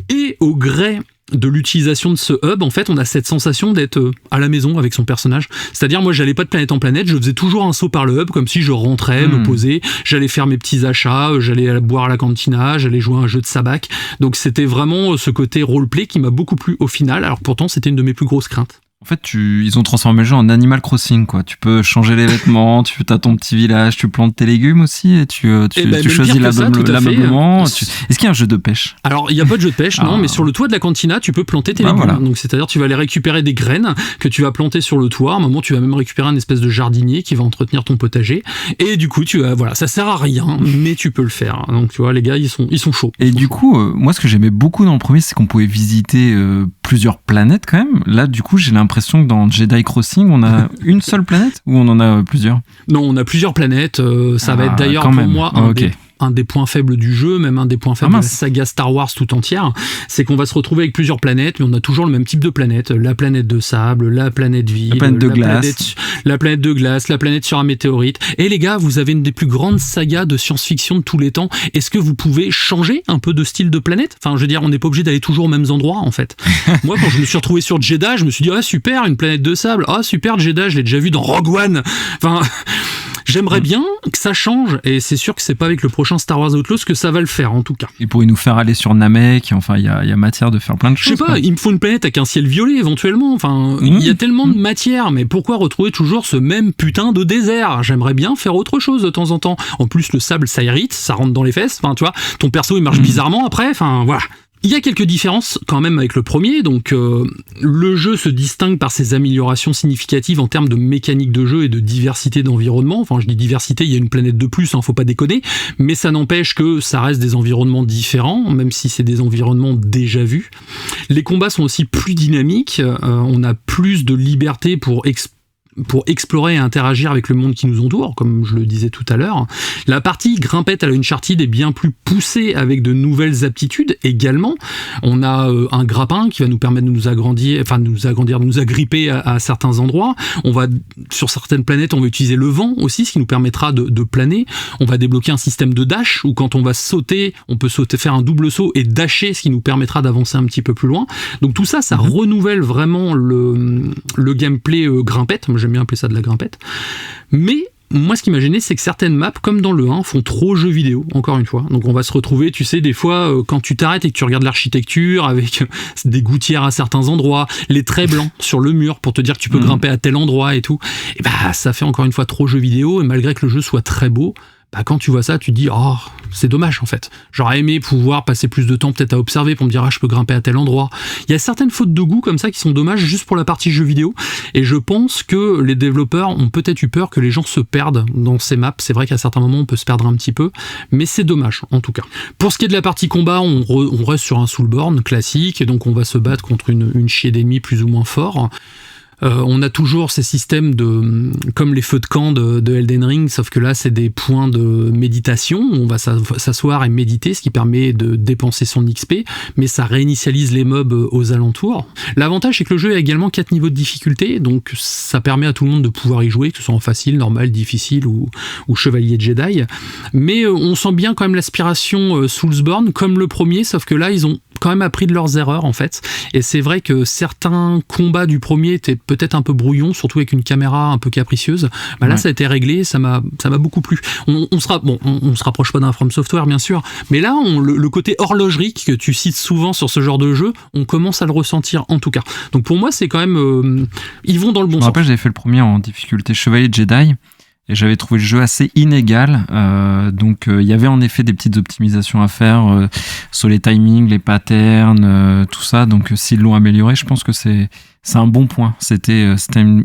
Et au gré de l'utilisation de ce hub, en fait, on a cette sensation d'être à la maison avec son personnage. C'est-à-dire, moi, j'allais pas de planète en planète, je faisais toujours un saut par le hub, comme si je rentrais, me posais, j'allais faire mes petits achats, j'allais boire à la cantina, j'allais jouer à un jeu de sabac. Donc, c'était vraiment ce côté roleplay qui m'a beaucoup plu au final. Alors, pourtant, c'était une de mes plus grosses craintes. En fait, ils ont transformé le jeu en Animal Crossing, quoi. Tu peux changer les vêtements, tu as ton petit village, tu plantes tes légumes aussi, et tu choisis l'ameublement. Est-ce qu'il y a un jeu de pêche ? Alors, il n'y a pas de jeu de pêche, non, mais sur le toit de la cantina, tu peux planter tes légumes. Voilà. Donc, c'est-à-dire, tu vas aller récupérer des graines que tu vas planter sur le toit. À un moment, tu vas même récupérer une espèce de jardinier qui va entretenir ton potager. Et du coup, ça sert à rien, mais tu peux le faire. Donc, tu vois, les gars, ils sont chauds. Et du coup, moi, ce que j'aimais beaucoup dans le premier, c'est qu'on pouvait visiter plusieurs planètes quand même. Là, du coup, j'ai l'impression que dans Jedi Crossing, on a une seule planète ou on en a plusieurs ? Non, on a plusieurs planètes. Ça va être d'ailleurs pour moi un des points faibles du jeu, même un des points faibles de la saga Star Wars tout entière, c'est qu'on va se retrouver avec plusieurs planètes, mais on a toujours le même type de planète. La planète de sable, la planète vide, la planète de glace, la planète sur un météorite. Et les gars, vous avez une des plus grandes sagas de science-fiction de tous les temps. Est-ce que vous pouvez changer un peu de style de planète ? Enfin, je veux dire, on n'est pas obligé d'aller toujours aux mêmes endroits, en fait. Moi, quand je me suis retrouvé sur Jeddah, je me suis dit, ah super, une planète de sable, ah super, Jeddah, je l'ai déjà vu dans Rogue One. Enfin... J'aimerais bien que ça change, et c'est sûr que c'est pas avec le prochain Star Wars Outlaws que ça va le faire, en tout cas. Ils pourraient nous faire aller sur Namek, enfin, il y a matière de faire plein de choses. Je sais pas, il me faut une planète avec un ciel violet, éventuellement. Enfin, il y a tellement de matière, mais pourquoi retrouver toujours ce même putain de désert? J'aimerais bien faire autre chose de temps en temps. En plus, le sable, ça irrite, ça rentre dans les fesses. Enfin, tu vois, ton perso, il marche bizarrement après. Enfin, voilà. Il y a quelques différences quand même avec le premier, donc le jeu se distingue par ses améliorations significatives en termes de mécanique de jeu et de diversité d'environnement. Enfin, je dis diversité, il y a une planète de plus, faut pas déconner, mais ça n'empêche que ça reste des environnements différents, même si c'est des environnements déjà vus. Les combats sont aussi plus dynamiques, on a plus de liberté pour explorer et interagir avec le monde qui nous entoure, comme je le disais tout à l'heure. La partie grimpette à la Uncharted est bien plus poussée avec de nouvelles aptitudes également. On a un grappin qui va nous permettre de nous agrandir, de nous agripper à certains endroits. Sur certaines planètes, on va utiliser le vent aussi, ce qui nous permettra de planer. On va débloquer un système de dash où quand on va sauter, on peut faire un double saut et dasher, ce qui nous permettra d'avancer un petit peu plus loin. Donc tout ça, ça renouvelle vraiment le gameplay grimpette. J'aime bien appeler ça de la grimpette. Mais moi, ce qui m'a gêné, c'est que certaines maps, comme dans le 1, font trop jeux vidéo, encore une fois. Donc on va se retrouver, tu sais, des fois, quand tu t'arrêtes et que tu regardes l'architecture avec des gouttières à certains endroits, les traits blancs sur le mur pour te dire que tu peux grimper à tel endroit et tout, et ça fait encore une fois trop jeux vidéo, et malgré que le jeu soit très beau, quand tu vois ça, tu te dis, oh, c'est dommage en fait. J'aurais aimé pouvoir passer plus de temps peut-être à observer pour me dire, je peux grimper à tel endroit. Il y a certaines fautes de goût comme ça qui sont dommages juste pour la partie jeu vidéo. Et je pense que les développeurs ont peut-être eu peur que les gens se perdent dans ces maps. C'est vrai qu'à certains moments, on peut se perdre un petit peu, mais c'est dommage en tout cas. Pour ce qui est de la partie combat, on reste sur un Soulborn classique, et donc on va se battre contre une chier d'ennemis plus ou moins forts. On a toujours ces systèmes comme les feux de camp de Elden Ring, sauf que là c'est des points de méditation, on va s'asseoir et méditer, ce qui permet de dépenser son XP, mais ça réinitialise les mobs aux alentours. L'avantage c'est que le jeu a également 4 niveaux de difficulté, donc ça permet à tout le monde de pouvoir y jouer, que ce soit en facile, normal, difficile ou chevalier de Jedi, mais on sent bien quand même l'aspiration Soulsborne comme le premier, sauf que là ils ont quand même appris de leurs erreurs en fait, et c'est vrai que certains combats du premier étaient peut-être un peu brouillons, surtout avec une caméra un peu capricieuse. Là ça a été réglé, ça m'a beaucoup plu. On se rapproche pas d'un From Software bien sûr, mais là le côté horlogerie que tu cites souvent sur ce genre de jeu, on commence à le ressentir en tout cas. Donc pour moi c'est quand même ils vont dans le bon sens. Je me rappelle, j'avais fait le premier en difficulté chevalier de Jedi, et j'avais trouvé le jeu assez inégal, donc il y avait en effet des petites optimisations à faire sur les timings, les patterns, tout ça, donc s'ils l'ont amélioré, je pense que c'est un bon point. C'était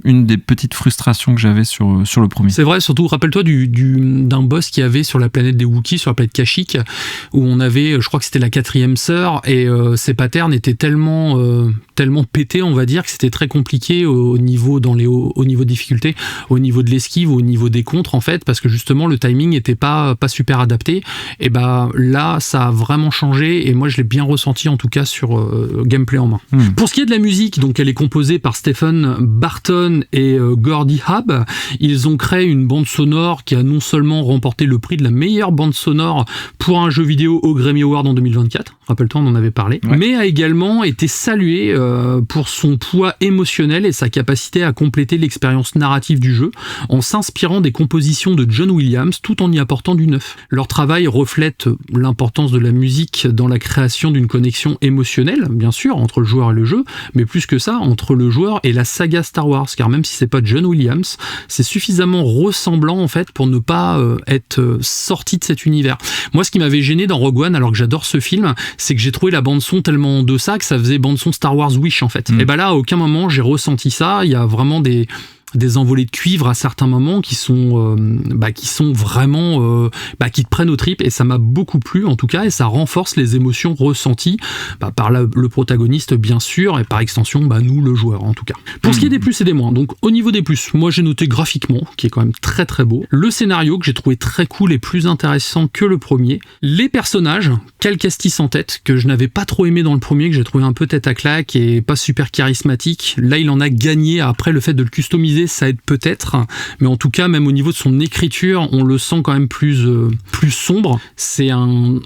une des petites frustrations que j'avais sur le premier. C'est vrai, surtout rappelle-toi d'un boss qu'il y avait sur la planète des Wookiees, sur la planète Kashyyyk, où on avait, je crois que c'était la 4e sœur, et ces patterns étaient tellement pétés, on va dire, que c'était très compliqué au niveau de difficulté, au niveau de l'esquive, au niveau des contres en fait, parce que justement le timing était pas super adapté. Et là ça a vraiment changé, et moi je l'ai bien ressenti en tout cas sur gameplay en main. Pour ce qui est de la musique, donc elle est composée par Stephen Barton et Gordy Habb. Ils ont créé une bande sonore qui a non seulement remporté le prix de la meilleure bande sonore pour un jeu vidéo au Grammy Award en 2024, rappelle-toi on en avait parlé, mais a également été salué pour son poids émotionnel et sa capacité à compléter l'expérience narrative du jeu en s'inspirant des compositions de John Williams tout en y apportant du neuf. Leur travail reflète l'importance de la musique dans la création d'une connexion émotionnelle, bien sûr, entre le joueur et le jeu, mais plus que ça, entre le joueur et la saga Star Wars, car même si c'est pas John Williams, c'est suffisamment ressemblant en fait pour ne pas être sorti de cet univers. Moi, ce qui m'avait gêné dans Rogue One, alors que j'adore ce film, c'est que j'ai trouvé la bande son tellement en deçà que ça faisait bande son Star Wars Wish en fait. Et là, à aucun moment j'ai ressenti ça. Il y a vraiment des envolées de cuivre à certains moments qui sont vraiment qui te prennent aux tripes, et ça m'a beaucoup plu en tout cas, et ça renforce les émotions ressenties par le protagoniste bien sûr, et par extension nous le joueur en tout cas. Pour ce qui est des plus et des moins, donc au niveau des plus, moi j'ai noté graphiquement qui est quand même très très beau, le scénario que j'ai trouvé très cool et plus intéressant que le premier, les personnages, Cal Kestis en tête, que je n'avais pas trop aimé dans le premier, que j'ai trouvé un peu tête à claque et pas super charismatique. Là il en a gagné, après le fait de le customiser ça aide peut-être, mais en tout cas même au niveau de son écriture on le sent quand même plus sombre. C'est on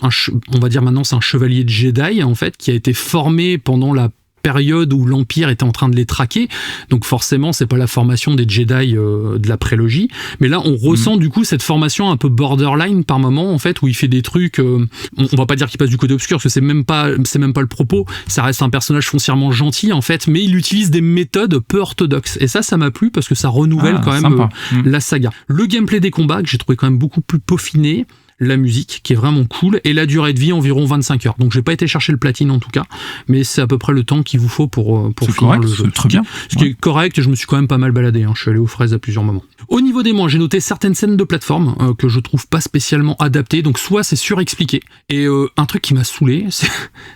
va dire maintenant c'est un chevalier de Jedi en fait qui a été formé pendant la période où l'Empire était en train de les traquer. Donc forcément, c'est pas la formation des Jedi de la prélogie. Mais là, on ressent du coup cette formation un peu borderline par moment, en fait, où il fait des trucs... on va pas dire qu'il passe du côté obscur, parce que c'est même pas le propos. Ça reste un personnage foncièrement gentil, en fait, mais il utilise des méthodes peu orthodoxes. Et ça m'a plu, parce que ça renouvelle quand même la saga. Le gameplay des combats, que j'ai trouvé quand même beaucoup plus peaufiné, la musique qui est vraiment cool, et la durée de vie environ 25 heures. Donc j'ai pas été chercher le platine en tout cas, mais c'est à peu près le temps qu'il vous faut pour finir correct, le jeu. C'est très bien. Ce qui est correct, je me suis quand même pas mal baladé, je suis allé aux fraises à plusieurs moments. Au niveau des moins, j'ai noté certaines scènes de plateforme que je trouve pas spécialement adaptées, donc soit c'est surexpliqué, et un truc qui m'a saoulé,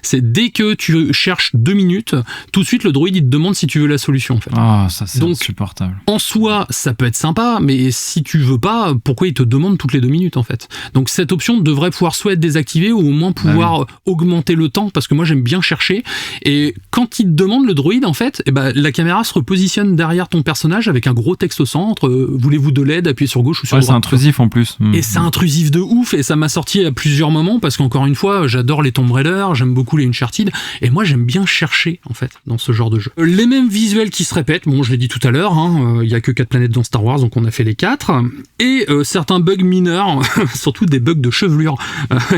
c'est dès que tu cherches 2 minutes, tout de suite le droïde il te demande si tu veux la solution en fait. Ah, ça c'est donc, insupportable. En soi, ça peut être sympa, mais si tu veux pas, pourquoi il te demande toutes les 2 minutes en fait? Donc cette option devrait pouvoir soit être désactivée ou au moins pouvoir augmenter le temps, parce que moi j'aime bien chercher, et quand il te demande le droïde en fait, la caméra se repositionne derrière ton personnage avec un gros texte au centre, voulez-vous de l'aide, appuyez sur gauche ou sur droite. C'est intrusif en plus. Et c'est intrusif de ouf, et ça m'a sorti à plusieurs moments, parce qu'encore une fois, j'adore les Tomb Raider, j'aime beaucoup les Uncharted, et moi j'aime bien chercher en fait dans ce genre de jeu. Les mêmes visuels qui se répètent, bon je l'ai dit tout à l'heure, il y a que 4 planètes dans Star Wars, donc on a fait les 4, et certains bugs mineurs, surtout des bugs de chevelure,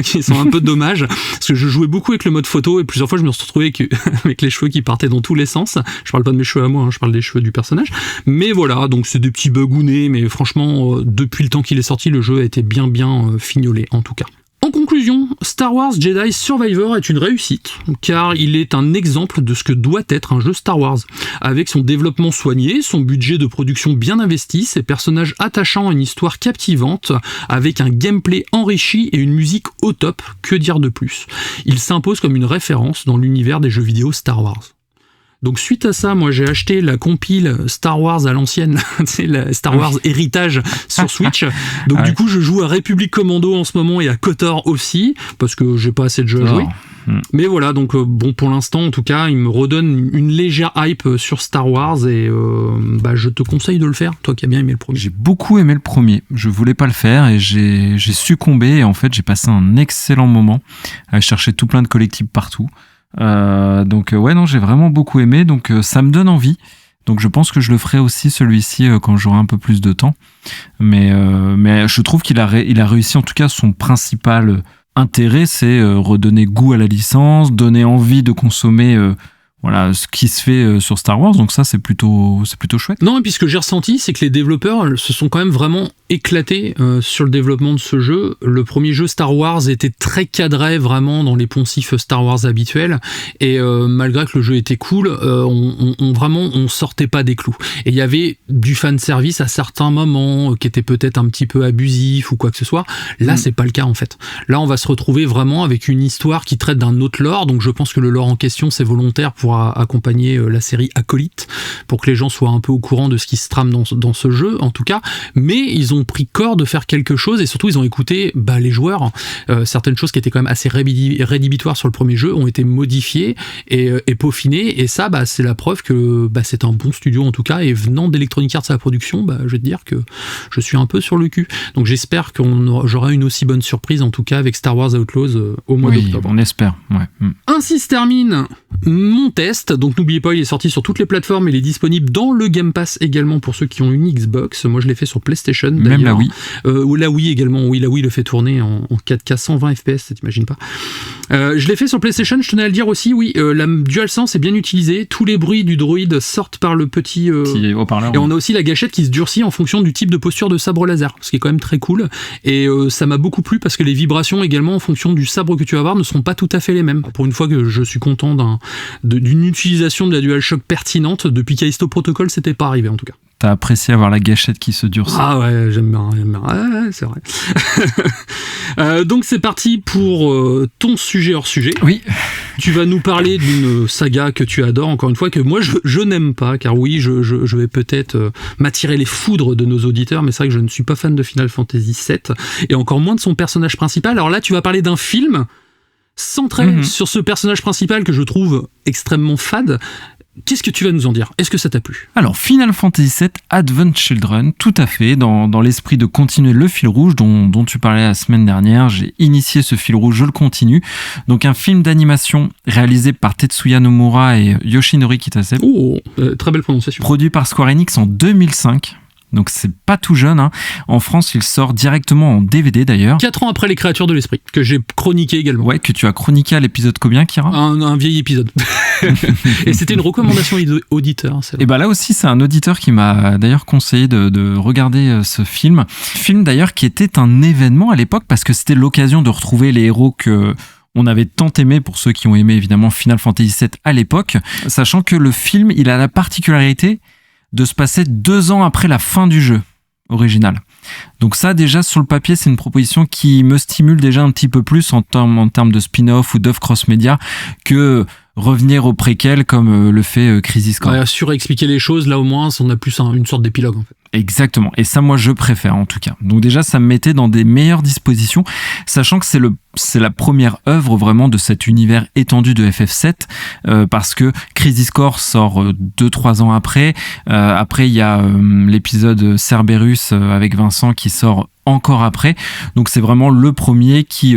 qui sont un peu dommages, parce que je jouais beaucoup avec le mode photo, et plusieurs fois je me suis retrouvé avec les cheveux qui partaient dans tous les sens. Je parle pas de mes cheveux à moi, je parle des cheveux du personnage, mais voilà, donc c'est des petits bugounets, mais franchement, depuis le temps qu'il est sorti, le jeu a été bien fignolé en tout cas. En conclusion, Star Wars Jedi Survivor est une réussite, car il est un exemple de ce que doit être un jeu Star Wars, avec son développement soigné, son budget de production bien investi, ses personnages attachants et une histoire captivante, avec un gameplay enrichi et une musique au top, que dire de plus? Il s'impose comme une référence dans l'univers des jeux vidéo Star Wars. Donc suite à ça, moi j'ai acheté la compile Star Wars à l'ancienne, c'est la Star Wars Héritage sur Switch. Donc du coup je joue à République Commando en ce moment et à KOTOR aussi, parce que j'ai pas assez de jeux à jouer. Mais voilà, donc bon, pour l'instant en tout cas, il me redonne une légère hype sur Star Wars, et je te conseille de le faire, toi qui as bien aimé le premier. J'ai beaucoup aimé le premier, je voulais pas le faire et j'ai succombé, et en fait j'ai passé un excellent moment à chercher tout plein de collectibles partout. J'ai vraiment beaucoup aimé, donc ça me donne envie, donc je pense que je le ferai aussi celui-ci quand j'aurai un peu plus de temps, mais je trouve qu'il a réussi, en tout cas son principal intérêt, c'est redonner goût à la licence, donner envie de consommer ce qui se fait sur Star Wars, donc ça c'est plutôt chouette. Non, et puis ce que j'ai ressenti, c'est que les développeurs se sont quand même vraiment éclatés sur le développement de ce jeu. Le premier jeu Star Wars était très cadré vraiment dans les poncifs Star Wars habituels, et malgré que le jeu était cool, on sortait pas des clous. Et il y avait du fanservice à certains moments qui était peut-être un petit peu abusif ou quoi que ce soit. Là, c'est pas le cas en fait. Là, on va se retrouver vraiment avec une histoire qui traite d'un autre lore, donc je pense que le lore en question, c'est volontaire pour accompagner la série Acolyte, pour que les gens soient un peu au courant de ce qui se trame dans ce jeu en tout cas, mais ils ont pris corps de faire quelque chose, et surtout ils ont écouté les joueurs. Certaines choses qui étaient quand même assez rédhibitoires sur le premier jeu ont été modifiées et peaufinées, et ça c'est la preuve que c'est un bon studio en tout cas, et venant d'Electronic Arts à la production, je vais te dire que je suis un peu sur le cul, donc j'espère j'aurai une aussi bonne surprise en tout cas avec Star Wars Outlaws au mois d'octobre. On espère, ouais. Ainsi se termine mon test. Donc n'oubliez pas, il est sorti sur toutes les plateformes, il est disponible dans le Game Pass également pour ceux qui ont une Xbox. Moi je l'ai fait sur PlayStation d'ailleurs. Même la Wii. Ou la Wii également, oui, la Wii le fait tourner en 4K 120 FPS, t'imagines pas. Je l'ai fait sur PlayStation, je tenais à le dire aussi, oui, la DualSense est bien utilisée, tous les bruits du droïde sortent par le petit haut-parleur, et on a aussi la gâchette qui se durcit en fonction du type de posture de sabre laser, ce qui est quand même très cool, et ça m'a beaucoup plu parce que les vibrations également en fonction du sabre que tu vas avoir ne sont pas tout à fait les mêmes. Pour une fois que je suis content d'une utilisation de la DualShock pertinente, depuis Callisto Protocol c'était pas arrivé en tout cas. T'as apprécié avoir la gâchette qui se durcit. Ah ouais, j'aime bien. Ouais, c'est vrai. Donc c'est parti pour ton sujet hors sujet. Oui. Tu vas nous parler d'une saga que tu adores, encore une fois, que moi je n'aime pas, car oui, je vais peut-être m'attirer les foudres de nos auditeurs, mais c'est vrai que je ne suis pas fan de Final Fantasy VII, et encore moins de son personnage principal. Alors là, tu vas parler d'un film centré sur ce personnage principal que je trouve extrêmement fade. Qu'est-ce que tu vas nous en dire ? Est-ce que ça t'a plu ? Alors, Final Fantasy VII Advent Children, tout à fait, dans l'esprit de continuer le fil rouge dont tu parlais la semaine dernière, j'ai initié ce fil rouge, je le continue. Donc, un film d'animation réalisé par Tetsuya Nomura et Yoshinori Kitase. Oh, très belle prononciation. Produit par Square Enix en 2005. Donc c'est pas tout jeune, hein. En France, il sort directement en DVD d'ailleurs. 4 ans après Les Créatures de l'Esprit, que j'ai chroniqué également. Ouais, que tu as chroniqué à l'épisode combien, Kira ? Un vieil épisode. Et c'était une recommandation auditeur. Et bah là aussi, c'est un auditeur qui m'a d'ailleurs conseillé de regarder ce film. Film d'ailleurs qui était un événement à l'époque parce que c'était l'occasion de retrouver les héros que on avait tant aimé, pour ceux qui ont aimé évidemment Final Fantasy VII à l'époque, sachant que le film, il a la particularité de se passer 2 ans après la fin du jeu original. Donc ça, déjà, sur le papier, c'est une proposition qui me stimule déjà un petit peu plus en termes de spin-off ou d'œuvre cross-média que revenir au préquel comme le fait Crisis Core. Ouais, surexpliquer les choses, là au moins, on a plus une sorte d'épilogue en fait. Exactement, et ça moi je préfère en tout cas. Donc déjà ça me mettait dans des meilleures dispositions, sachant que c'est la première œuvre vraiment de cet univers étendu de FF7, parce que Crisis Core sort 2-3 ans après. Après il y a l'épisode Cerberus avec Vincent qui sort encore après. Donc c'est vraiment le premier qui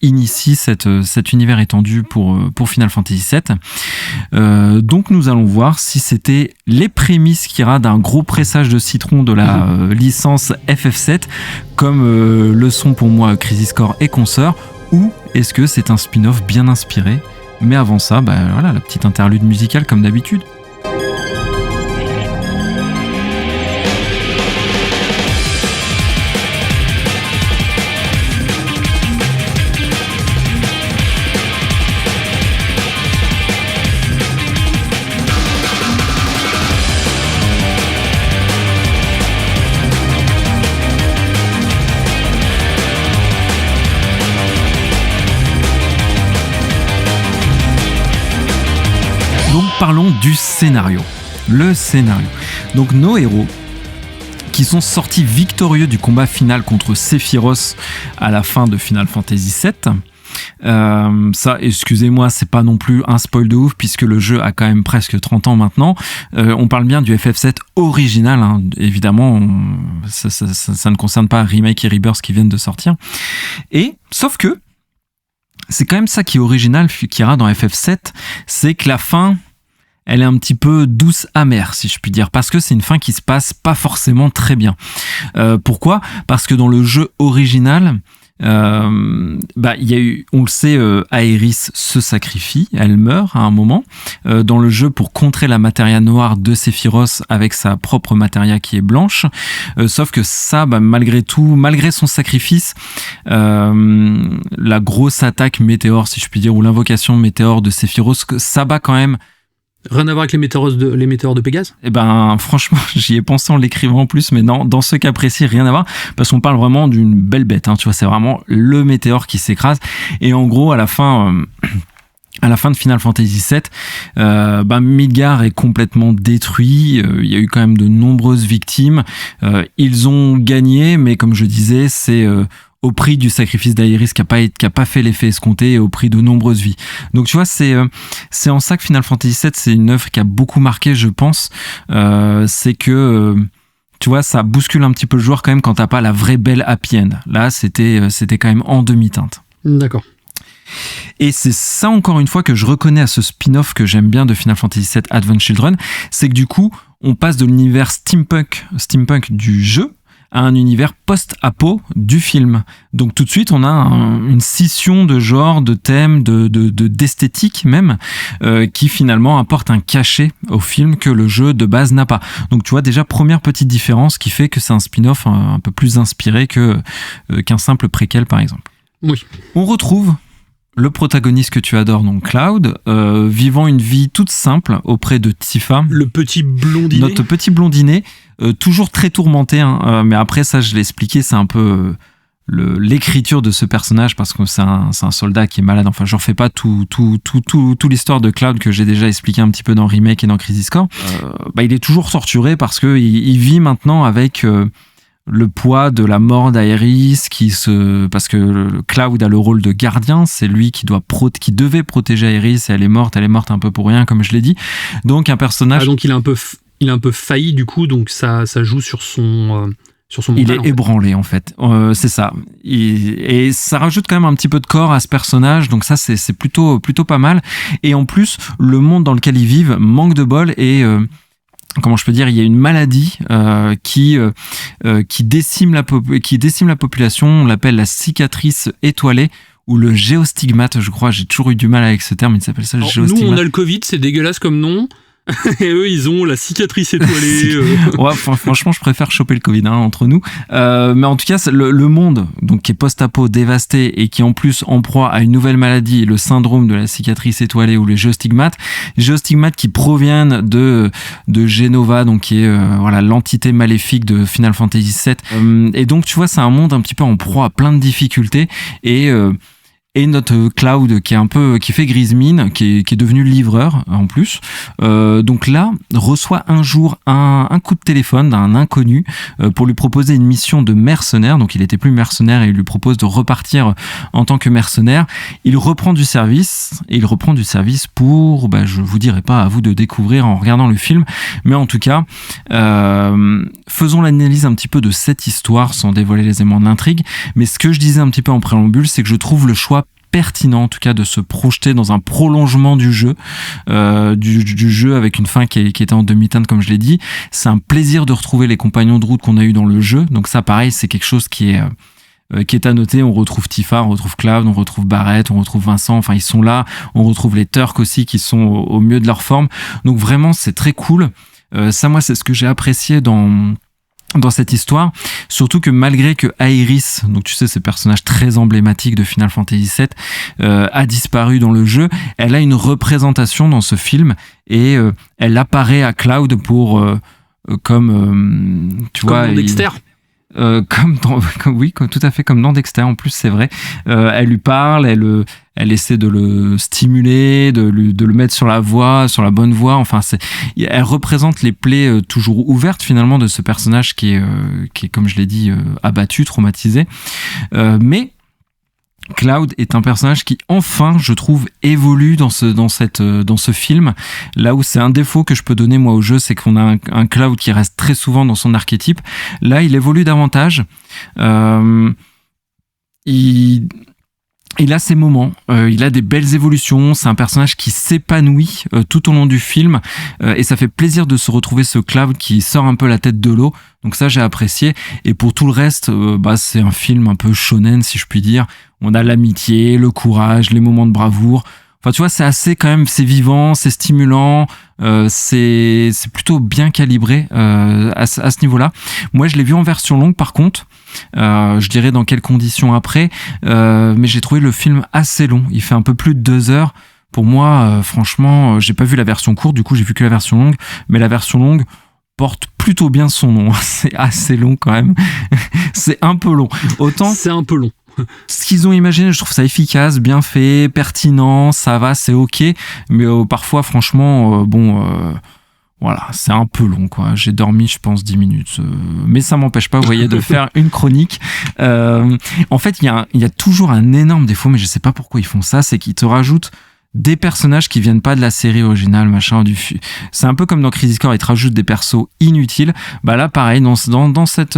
initie cet univers étendu pour Final Fantasy VII. Donc nous allons voir si c'était les prémices d'un gros pressage de citron de la licence FF7, comme le sont pour moi Crisis Core et consorts, ou est-ce que c'est un spin-off bien inspiré. Mais avant ça, la petite interlude musicale comme d'habitude. Parlons du scénario. Le scénario. Donc nos héros qui sont sortis victorieux du combat final contre Sephiroth à la fin de Final Fantasy VII. Ça, excusez-moi, c'est pas non plus un spoil de ouf puisque le jeu a quand même presque 30 ans maintenant. On parle bien du FF7 original, hein. Évidemment, ça ne concerne pas Remake et Rebirth qui viennent de sortir. Et sauf que c'est quand même ça qui est original, Kira, dans FF7, c'est que la fin, elle est un petit peu douce amère, si je puis dire, parce que c'est une fin qui se passe pas forcément très bien. Pourquoi ? Parce que dans le jeu original, il y a eu, on le sait, Aerys se sacrifie, elle meurt à un moment dans le jeu pour contrer la matéria noire de Sephiroth avec sa propre matéria qui est blanche. Sauf que ça, malgré tout, malgré son sacrifice, la grosse attaque météore, si je puis dire, ou l'invocation météore de Sephiroth, ça bat quand même. Rien à voir avec les météores de Pégase ? Franchement, j'y ai pensé en l'écrivant en plus, mais non, dans ce cas précis, rien à voir, parce qu'on parle vraiment d'une belle bête, hein, tu vois, c'est vraiment le météore qui s'écrase, et en gros, à la fin de Final Fantasy VII, Midgar est complètement détruit, il y a eu quand même de nombreuses victimes, ils ont gagné, mais comme je disais, c'est au prix du sacrifice d'Aerys qui a pas fait l'effet escompté et au prix de nombreuses vies. Donc tu vois, c'est en ça que Final Fantasy VII, c'est une œuvre qui a beaucoup marqué, je pense. C'est que tu vois, ça bouscule un petit peu le joueur quand même quand t'as pas la vraie belle happy end. Là, c'était quand même en demi-teinte. D'accord. Et c'est ça encore une fois que je reconnais à ce spin-off que j'aime bien de Final Fantasy VII Advent Children, c'est que du coup, on passe de l'univers steampunk du jeu à un univers post-apo du film. Donc tout de suite, on a une scission de genre, de thèmes, d'esthétique même, qui finalement apporte un cachet au film que le jeu de base n'a pas. Donc tu vois, déjà, première petite différence qui fait que c'est un spin-off un peu plus inspiré qu'un simple préquel, par exemple. Oui. On retrouve le protagoniste que tu adores, donc Cloud, vivant une vie toute simple auprès de Tifa. Le petit blondinet. Notre petit blondinet, toujours très tourmenté, hein, mais après ça je l'ai expliqué, c'est un peu l'écriture de ce personnage parce que c'est un soldat qui est malade. Enfin, je refais pas tout l'histoire de Cloud que j'ai déjà expliqué un petit peu dans Remake et dans Crisis Core. Il est toujours torturé parce que il vit maintenant avec le poids de la mort d'Aerys parce que Cloud a le rôle de gardien, c'est lui qui devait protéger Aerys et elle est morte un peu pour rien, comme je l'ai dit. Donc un personnage. Donc il a un peu failli du coup, donc ça joue sur son mental. Il est ébranlé en fait, c'est ça. Et ça rajoute quand même un petit peu de corps à ce personnage, donc ça c'est plutôt pas mal. Et en plus, le monde dans lequel ils vivent manque de bol et comment je peux dire, il y a une maladie qui décime la population, on l'appelle la cicatrice étoilée ou le géostigmate, je crois, j'ai toujours eu du mal avec ce terme, il s'appelle ça le géostigmate. Nous on a le Covid, c'est dégueulasse comme nom. Et eux, ils ont la cicatrice étoilée. Ouais, franchement, je préfère choper le Covid entre nous. Mais en tout cas, le monde, donc qui est post-apo, dévasté et qui en plus en proie à une nouvelle maladie, le syndrome de la cicatrice étoilée ou les géostigmates qui proviennent de Genova, donc qui est l'entité maléfique de Final Fantasy VII. Et donc, tu vois, c'est un monde un petit peu en proie à plein de difficultés et notre Cloud qui fait grise mine, qui est devenu livreur en plus, donc là reçoit un jour un coup de téléphone d'un inconnu pour lui proposer une mission de mercenaire. Donc il était plus mercenaire et il lui propose de repartir en tant que mercenaire. Il reprend du service pour, je vous dirai pas, à vous de découvrir en regardant le film, mais en tout cas faisons l'analyse un petit peu de cette histoire sans dévoiler les éléments d'intrigue. Mais ce que je disais un petit peu en préambule, c'est que je trouve le choix pertinent en tout cas de se projeter dans un prolongement du jeu du jeu avec une fin qui était en demi-teinte comme je l'ai dit. C'est un plaisir de retrouver les compagnons de route qu'on a eu dans le jeu, donc ça pareil c'est quelque chose qui est à noter. On retrouve Tifa, on retrouve Cloud, on retrouve Barrett, on retrouve Vincent, enfin ils sont là, on retrouve les Turks aussi qui sont au mieux de leur forme, donc vraiment c'est très cool. Ça moi c'est ce que j'ai apprécié dans cette histoire, surtout que malgré que Aerys, donc tu sais ce personnage très emblématique de Final Fantasy VII, a disparu dans le jeu, elle a une représentation dans ce film et elle apparaît à Cloud pour comme dans Dexter. Tout à fait comme dans Dexter en plus c'est vrai. Elle lui parle, elle essaie de le stimuler, de le mettre sur la bonne voie. Enfin, elle représente les plaies toujours ouvertes finalement de ce personnage qui est comme je l'ai dit abattu, traumatisé. Mais Cloud est un personnage qui enfin je trouve évolue dans ce film. Là où c'est un défaut que je peux donner moi au jeu, c'est qu'on a un Cloud qui reste très souvent dans son archétype. Là il évolue davantage. Il a ses moments, il a des belles évolutions, c'est un personnage qui s'épanouit tout au long du film et ça fait plaisir de se retrouver ce Cloud qui sort un peu la tête de l'eau, donc ça j'ai apprécié. Et pour tout le reste, c'est un film un peu shonen si je puis dire. On a l'amitié, le courage, les moments de bravoure. Enfin tu vois, c'est assez quand même, c'est vivant, c'est stimulant, c'est plutôt bien calibré à ce niveau-là. Moi je l'ai vu en version longue par contre. Je dirais dans quelles conditions après, mais j'ai trouvé le film assez long. Il fait un peu plus de 2 heures. Pour moi, franchement, j'ai pas vu la version courte, du coup j'ai vu que la version longue, mais la version longue porte plutôt bien son nom. C'est assez long quand même. C'est un peu long. C'est un peu long. Ce qu'ils ont imaginé, je trouve ça efficace, bien fait, pertinent, ça va, c'est ok, mais parfois franchement, voilà, c'est un peu long, quoi. J'ai dormi, je pense, 10 minutes. Mais ça m'empêche pas, vous voyez, de faire une chronique. En fait, il y a toujours un énorme défaut, mais je sais pas pourquoi ils font ça, c'est qu'ils te rajoutent des personnages qui viennent pas de la série originale, machin, c'est un peu comme dans Crisis Core, ils te rajoutent des persos inutiles. Bah là, pareil, dans cette,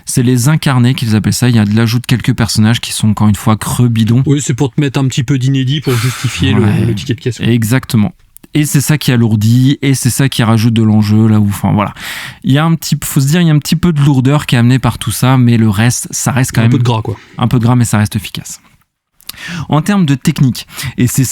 c'est les incarnés qu'ils appellent ça. Il y a de l'ajout de quelques personnages qui sont encore une fois creux bidons. Oui, c'est pour te mettre un petit peu d'inédit pour justifier le ticket de caisse. Exactement. Et c'est ça qui alourdit, et c'est ça qui rajoute de l'enjeu, là où, enfin, voilà. Il y a faut se dire, il y a un petit peu de lourdeur qui est amenée par tout ça, mais le reste, ça reste quand même. Un peu de gras, quoi. Un peu de gras, mais ça reste efficace. En termes de technique, et c'est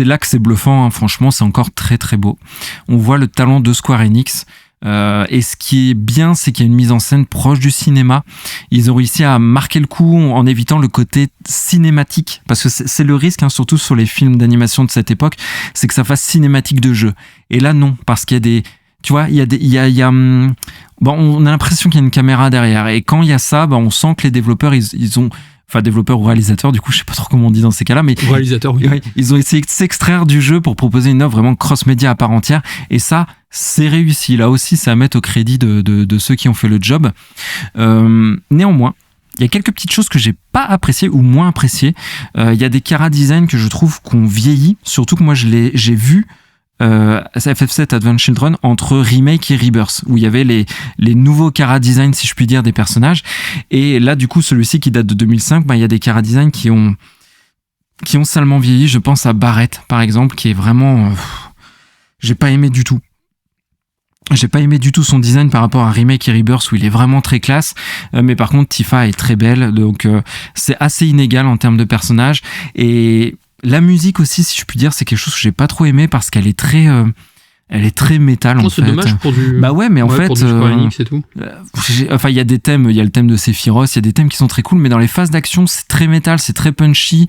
là que c'est bluffant, hein, franchement, c'est encore très très beau. On voit le talent de Square Enix. Et ce qui est bien, c'est qu'il y a une mise en scène proche du cinéma. Ils ont réussi à marquer le coup en évitant le côté cinématique, parce que c'est le risque, hein, surtout sur les films d'animation de cette époque, c'est que ça fasse cinématique de jeu. Et là, non, parce qu'il y a des, tu vois, on a l'impression qu'il y a une caméra derrière. Et quand il y a ça, on sent que les développeurs, ils ont enfin développeur ou réalisateur, du coup je sais pas trop comment on dit dans ces cas-là, mais réalisateur, oui. Ils ont essayé de s'extraire du jeu pour proposer une œuvre vraiment cross-média à part entière, et ça c'est réussi. Là aussi c'est à mettre au crédit de ceux qui ont fait le job. Néanmoins, il y a quelques petites choses que j'ai pas appréciées ou moins appréciées. Il y a des chara design que je trouve qu'on vieillit, surtout que moi j'ai vu FF7 Advent Children entre remake et rebirth, où il y avait les nouveaux chara design, si je puis dire, des personnages, et là du coup celui-ci qui date de 2005, il y a des chara design qui ont salement vieilli. Je pense à Barrett par exemple, qui est vraiment j'ai pas aimé du tout son design par rapport à remake et rebirth, où il est vraiment très classe, mais par contre Tifa est très belle, donc c'est assez inégal en termes de personnages. Et la musique aussi, si je puis dire, c'est quelque chose que j'ai pas trop aimé parce qu'elle est très métal en fait. C'est dommage pour du. Bah ouais, mais en fait, pour du Square Enix et tout. Enfin, il y a des thèmes, il y a le thème de Sephiroth, il y a des thèmes qui sont très cool, mais dans les phases d'action, c'est très métal, c'est très punchy.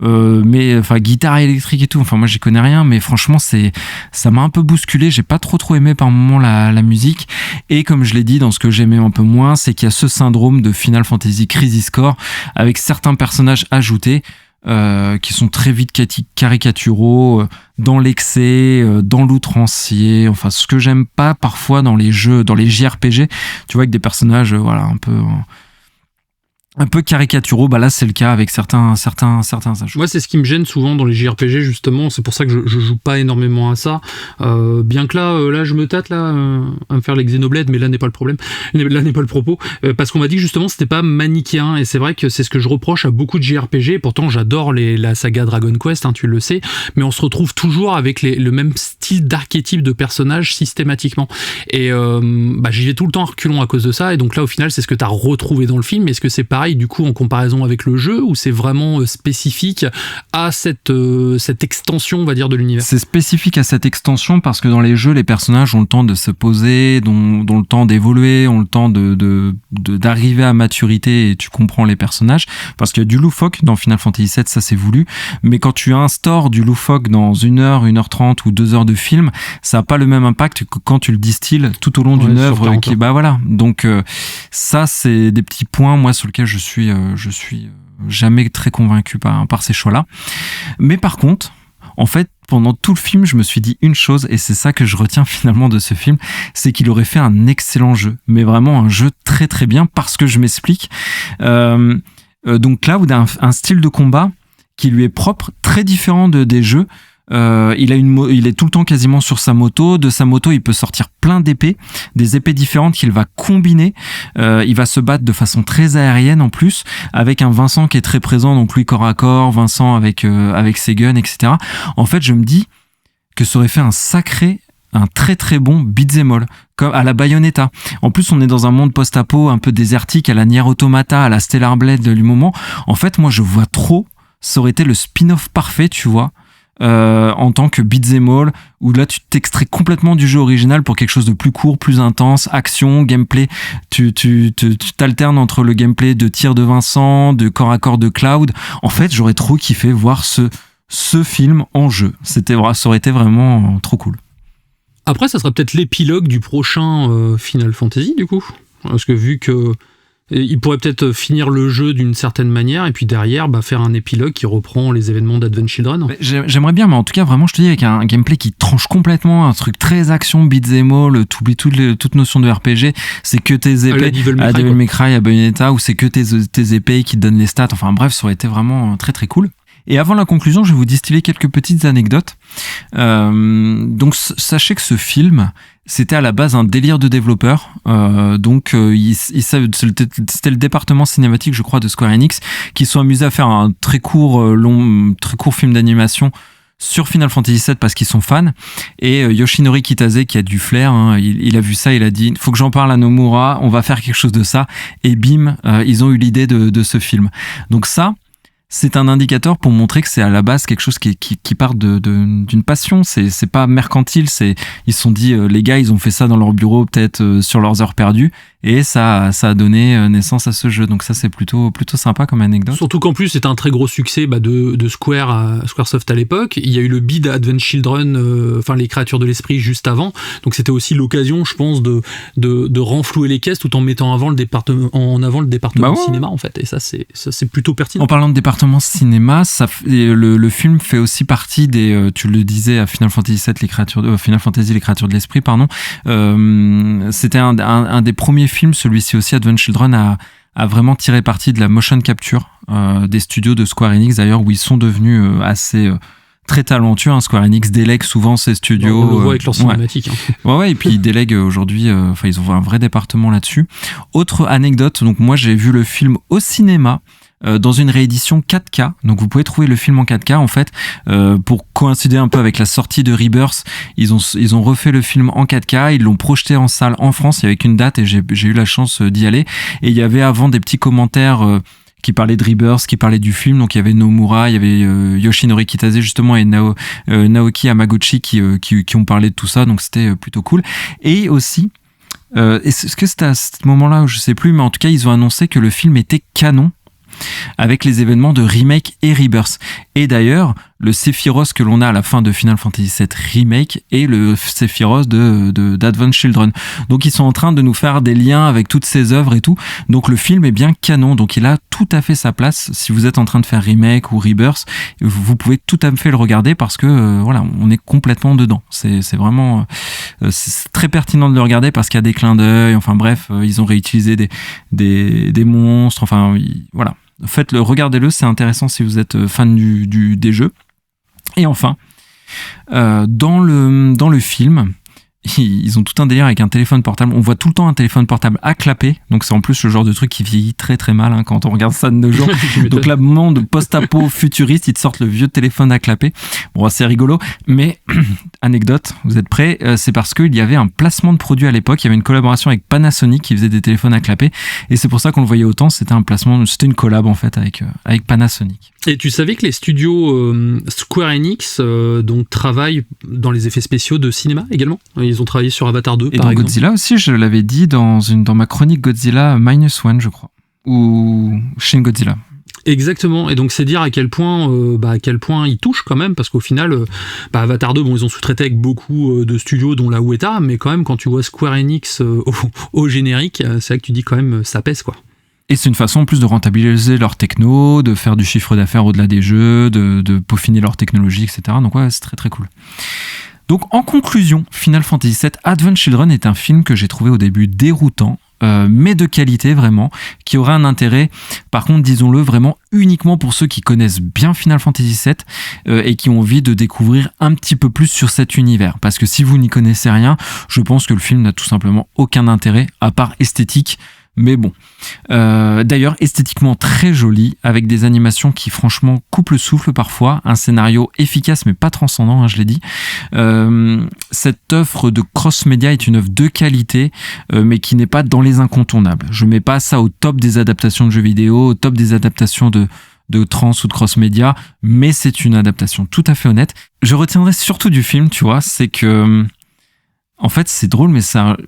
Mais enfin, guitare électrique et tout. Enfin, moi, j'y connais rien, mais franchement, ça m'a un peu bousculé. J'ai pas trop aimé par moment la musique. Et comme je l'ai dit, dans ce que j'aimais un peu moins, c'est qu'il y a ce syndrome de Final Fantasy Crisis Core avec certains personnages ajoutés. Qui sont très vite caricaturaux, dans l'excès, dans l'outrancier, enfin ce que j'aime pas parfois dans les jeux, dans les JRPG, tu vois, avec des personnages voilà un peu caricaturaux. Là c'est le cas avec certains ajouts. Moi c'est ce qui me gêne souvent dans les JRPG, justement, c'est pour ça que je joue pas énormément à ça, bien que là je me tâte à me faire les Xenoblade, mais là n'est pas le problème, là n'est pas le propos, parce qu'on m'a dit que justement c'était pas manichéen, et c'est vrai que c'est ce que je reproche à beaucoup de JRPG, et pourtant j'adore la saga Dragon Quest, tu le sais, mais on se retrouve toujours avec le même style d'archétype de personnage systématiquement, et j'y vais tout le temps à reculons à cause de ça, et donc là au final c'est ce que t'as retrouvé dans le film. Est-ce que c'est pareil du coup en comparaison avec le jeu, ou c'est vraiment spécifique à cette extension, on va dire, de l'univers? C'est spécifique à cette extension parce que dans les jeux, les personnages ont le temps de se poser, ont le temps d'évoluer, ont le temps d'arriver à maturité, et tu comprends les personnages, parce qu'il y a du loufoque dans Final Fantasy VII, ça c'est voulu, mais quand tu instaures du loufoque dans 1h, 1h30 ou 2 heures de film, ça n'a pas le même impact que quand tu le distilles tout au long d'une œuvre qui, voilà. Donc ça c'est des petits points, moi, sur lesquels je suis jamais très convaincu par ces choix-là. Mais par contre, en fait, pendant tout le film, je me suis dit une chose, et c'est ça que je retiens finalement de ce film, c'est qu'il aurait fait un excellent jeu, mais vraiment un jeu très très bien, parce que je m'explique. Donc Cloud a un style de combat qui lui est propre, très différent des jeux. Il est tout le temps quasiment sur sa moto. De sa moto, il peut sortir plein d'épées, des épées différentes qu'il va combiner. Il va se battre de façon très aérienne en plus, avec un Vincent qui est très présent, donc lui corps à corps, Vincent avec ses guns, etc. En fait, je me dis que ça aurait fait un très très bon beat'em all, comme à la Bayonetta. En plus, on est dans un monde post-apo un peu désertique, à la Nier Automata, à la Stellar Blade du moment. En fait, moi, je vois trop, ça aurait été le spin-off parfait, tu vois. En tant que beat'em all, où là tu t'extrais complètement du jeu original pour quelque chose de plus court, plus intense, action, gameplay. Tu t'alternes entre le gameplay de tir de Vincent, de corps à corps de Cloud. En fait, j'aurais trop kiffé voir ce film en jeu. Ça aurait été vraiment trop cool. Après, ça sera peut-être l'épilogue du prochain Final Fantasy, du coup, parce que vu que il pourrait peut-être finir le jeu d'une certaine manière, et puis derrière faire un épilogue qui reprend les événements d'Advent Children. J'aimerais bien, mais en tout cas vraiment, je te dis, avec un gameplay qui tranche complètement, un truc très action, beat'em all, t'oublies toute notion de RPG, c'est que tes épées à Devil May Cry, à Bayonetta, ou c'est que tes épées qui te donnent les stats. Enfin bref, ça aurait été vraiment très très cool. Et avant la conclusion, je vais vous distiller quelques petites anecdotes. Donc sachez que ce film, c'était à la base un délire de développeur. C'était le département cinématique, je crois, de Square Enix, qui sont amusés à faire un très court film d'animation sur Final Fantasy VII parce qu'ils sont fans. Et Yoshinori Kitase, qui a du flair, il a vu ça, il a dit, faut que j'en parle à Nomura, on va faire quelque chose de ça. Et bim, ils ont eu l'idée de ce film. Donc ça, c'est un indicateur pour montrer que c'est à la base quelque chose qui part d'une passion. C'est pas mercantile. Ils se sont dit, les gars, ils ont fait ça dans leur bureau, peut-être sur leurs heures perdues. et ça a donné naissance à ce jeu. Donc ça, c'est plutôt sympa comme anecdote. Surtout qu'en plus, c'était un très gros succès de Squaresoft à l'époque. Il y a eu le bid Advent Children, les créatures de l'esprit juste avant. Donc c'était aussi l'occasion, je pense, de renflouer les caisses tout en mettant en avant le département cinéma, en fait. Et ça, c'est plutôt pertinent. En parlant de département cinéma, le film fait aussi partie des, tu le disais à Final Fantasy VII, les créatures de l'esprit, pardon. C'était un des premiers films, celui-ci aussi, Advent Children, a vraiment tiré parti de la motion capture des studios de Square Enix, d'ailleurs, où ils sont devenus assez très talentueux. Square Enix délègue souvent ses studios. On le voit avec leur cinématique. Ouais, et puis ils délèguent aujourd'hui, ils ont un vrai département là-dessus. Autre anecdote, donc moi j'ai vu le film au cinéma, dans une réédition 4K, donc vous pouvez trouver le film en 4K en fait, pour coïncider un peu avec la sortie de Rebirth. Ils ont refait le film en 4K, ils l'ont projeté en salle en France, il y avait qu'une date et j'ai eu la chance d'y aller, et il y avait avant des petits commentaires qui parlaient de Rebirth, qui parlaient du film, donc il y avait Nomura, il y avait Yoshinori Kitase justement et Naoki Hamaguchi qui ont parlé de tout ça, donc c'était plutôt cool. Et aussi, est-ce que c'était à ce moment-là, je sais plus, mais en tout cas ils ont annoncé que le film était canon avec les événements de Remake et Rebirth. Et d'ailleurs, le Sephiroth que l'on a à la fin de Final Fantasy VII Remake est le Sephiroth d'Advent Children. Donc ils sont en train de nous faire des liens avec toutes ces œuvres et tout. Donc le film est bien canon, donc il a tout à fait sa place. Si vous êtes en train de faire Remake ou Rebirth, vous pouvez tout à fait le regarder parce que on est complètement dedans. C'est vraiment c'est très pertinent de le regarder parce qu'il y a des clins d'œil, enfin bref, ils ont réutilisé des monstres, voilà. Faites-le, regardez-le, c'est intéressant si vous êtes fan des jeux. Et enfin, dans le film, ils ont tout un délire avec un téléphone portable. On voit tout le temps un téléphone portable à clapper. Donc c'est en plus le genre de truc qui vieillit très très mal quand on regarde ça de nos jours. Donc là, monde post-apo futuriste, ils te sortent le vieux téléphone à clapper. Bon, c'est rigolo. Mais anecdote, vous êtes prêts? C'est parce qu'il y avait un placement de produit à l'époque. Il y avait une collaboration avec Panasonic qui faisait des téléphones à clapper. Et c'est pour ça qu'on le voyait autant. C'était une collab en fait avec Panasonic. Et tu savais que les studios Square Enix donc travaillent dans les effets spéciaux de cinéma également. Ils ont travaillé sur Avatar 2 et par exemple. Et dans Godzilla aussi, je l'avais dit dans ma chronique Godzilla -1, je crois, ou Shin Godzilla. Exactement, et donc c'est dire à quel point ils touchent quand même, parce qu'au final, Avatar 2, ils ont sous-traité avec beaucoup de studios, dont la Ueta, mais quand même quand tu vois Square Enix au générique, c'est là que tu dis quand même ça pèse quoi. Et c'est une façon en plus de rentabiliser leur techno, de faire du chiffre d'affaires au-delà des jeux, de peaufiner leur technologie, etc. Donc ouais, c'est très très cool. Donc en conclusion, Final Fantasy VII Advent Children est un film que j'ai trouvé au début déroutant, mais de qualité vraiment, qui aura un intérêt, par contre disons-le vraiment uniquement pour ceux qui connaissent bien Final Fantasy VII et qui ont envie de découvrir un petit peu plus sur cet univers. Parce que si vous n'y connaissez rien, je pense que le film n'a tout simplement aucun intérêt, à part esthétique. Mais bon, d'ailleurs esthétiquement très joli, avec des animations qui franchement coupent le souffle parfois, un scénario efficace mais pas transcendant, je l'ai dit. Cette œuvre de cross-média est une œuvre de qualité, mais qui n'est pas dans les incontournables. Je mets pas ça au top des adaptations de jeux vidéo, au top des adaptations de trans ou de cross-média, mais c'est une adaptation tout à fait honnête. Je retiendrai surtout du film, tu vois, c'est que... En fait, c'est drôle, mais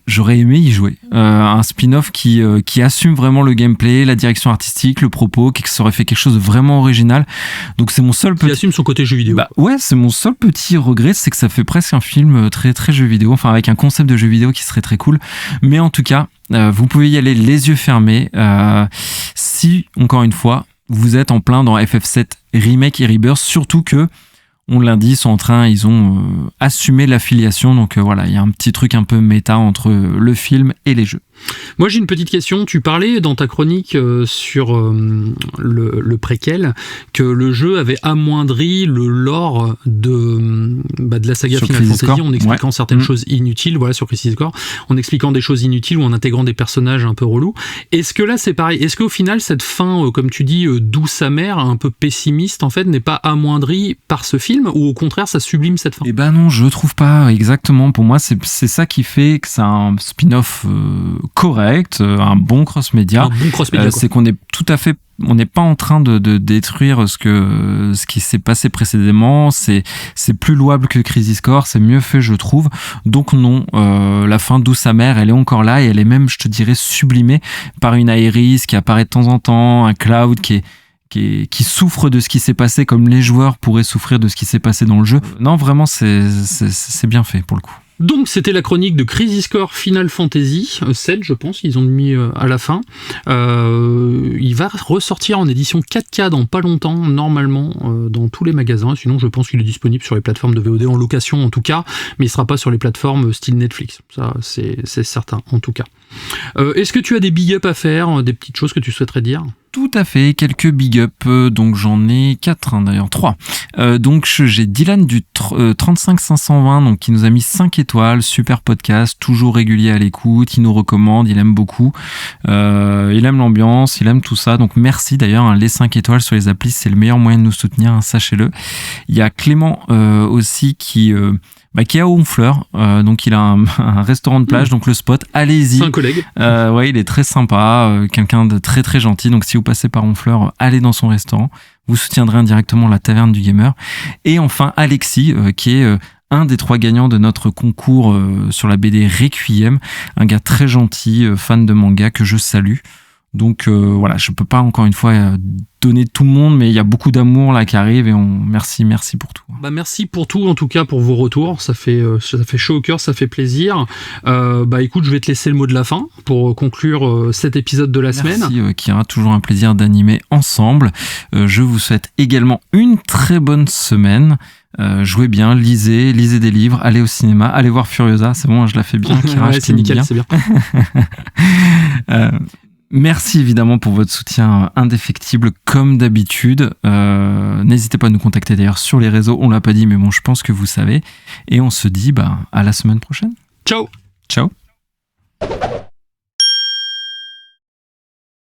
j'aurais aimé y jouer. Un spin-off qui assume vraiment le gameplay, la direction artistique, le propos, qui aurait fait quelque chose de vraiment original. Donc c'est mon seul petit... Qui assume son côté jeu vidéo. Ouais, c'est mon seul petit regret, c'est que ça fait presque un film très très jeu vidéo, enfin avec un concept de jeu vidéo qui serait très cool. Mais en tout cas, vous pouvez y aller les yeux fermés. Si, encore une fois, vous êtes en plein dans FF7 Remake et Rebirth, surtout que on l'a dit, ils ont assumé l'affiliation, donc voilà, il y a un petit truc un peu méta entre le film et les jeux. Moi j'ai une petite question, tu parlais dans ta chronique sur le préquel que le jeu avait amoindri le lore de la saga Final Fantasy en expliquant certaines choses inutiles, voilà, sur Crisis Core, en expliquant des choses inutiles ou en intégrant des personnages un peu relous. Est-ce que là c'est pareil? Est-ce qu'au final cette fin, comme tu dis, douce amère, un peu pessimiste en fait, n'est pas amoindrie par ce film, ou au contraire ça sublime cette fin? Eh ben non, je trouve pas exactement. Pour moi c'est ça qui fait que c'est un spin-off correct, un bon cross-média. Un bon cross-média, c'est qu'on est tout à fait, on n'est pas en train de détruire ce qui s'est passé précédemment. C'est plus louable que Crisis Core, c'est mieux fait, je trouve. Donc non, la fin douce amère, elle est encore là et elle est même, je te dirais, sublimée par une Aeris qui apparaît de temps en temps, un Cloud qui souffre de ce qui s'est passé comme les joueurs pourraient souffrir de ce qui s'est passé dans le jeu. Non, vraiment, c'est bien fait pour le coup. Donc c'était la chronique de Crisis Core Final Fantasy 7, je pense, ils ont mis à la fin. Il va ressortir en édition 4K dans pas longtemps, normalement, dans tous les magasins. Sinon, je pense qu'il est disponible sur les plateformes de VOD, en location en tout cas, mais il sera pas sur les plateformes style Netflix. Ça, c'est certain, en tout cas. Est-ce que tu as des big up à faire, des petites choses que tu souhaiterais dire ? Tout à fait, quelques big up, donc j'en ai 4, d'ailleurs 3. Donc j'ai Dylan du 35520, donc qui nous a mis 5 étoiles, super podcast, toujours régulier à l'écoute, il nous recommande, il aime beaucoup, il aime l'ambiance, il aime tout ça, donc merci d'ailleurs, les 5 étoiles sur les applis, c'est le meilleur moyen de nous soutenir, sachez-le. Il y a Clément aussi qui est à Honfleur, donc il a un restaurant de plage, donc le spot, allez-y. C'est un collègue. Ouais, il est très sympa, quelqu'un de très très gentil, donc si vous passez par Honfleur, allez dans son restaurant, vous soutiendrez indirectement la taverne du gamer. Et enfin Alexis, qui est un des 3 gagnants de notre concours sur la BD Requiem, un gars très gentil, fan de manga que je salue. Donc voilà, je peux pas encore une fois donner tout le monde, mais il y a beaucoup d'amour là qui arrive et merci pour tout. Merci pour tout, en tout cas pour vos retours, ça fait chaud au cœur, ça fait plaisir. Écoute, je vais te laisser le mot de la fin pour conclure cet épisode de la semaine. Merci Kira, toujours un plaisir d'animer ensemble. Je vous souhaite également une très bonne semaine. Jouez bien, lisez des livres, allez au cinéma, allez voir Furiosa, c'est bon, je la fais bien, Kira, je t'imite bien. C'est bien. Merci évidemment pour votre soutien indéfectible comme d'habitude. N'hésitez pas à nous contacter d'ailleurs sur les réseaux, on l'a pas dit mais bon je pense que vous savez. Et on se dit à la semaine prochaine. Ciao. Ciao.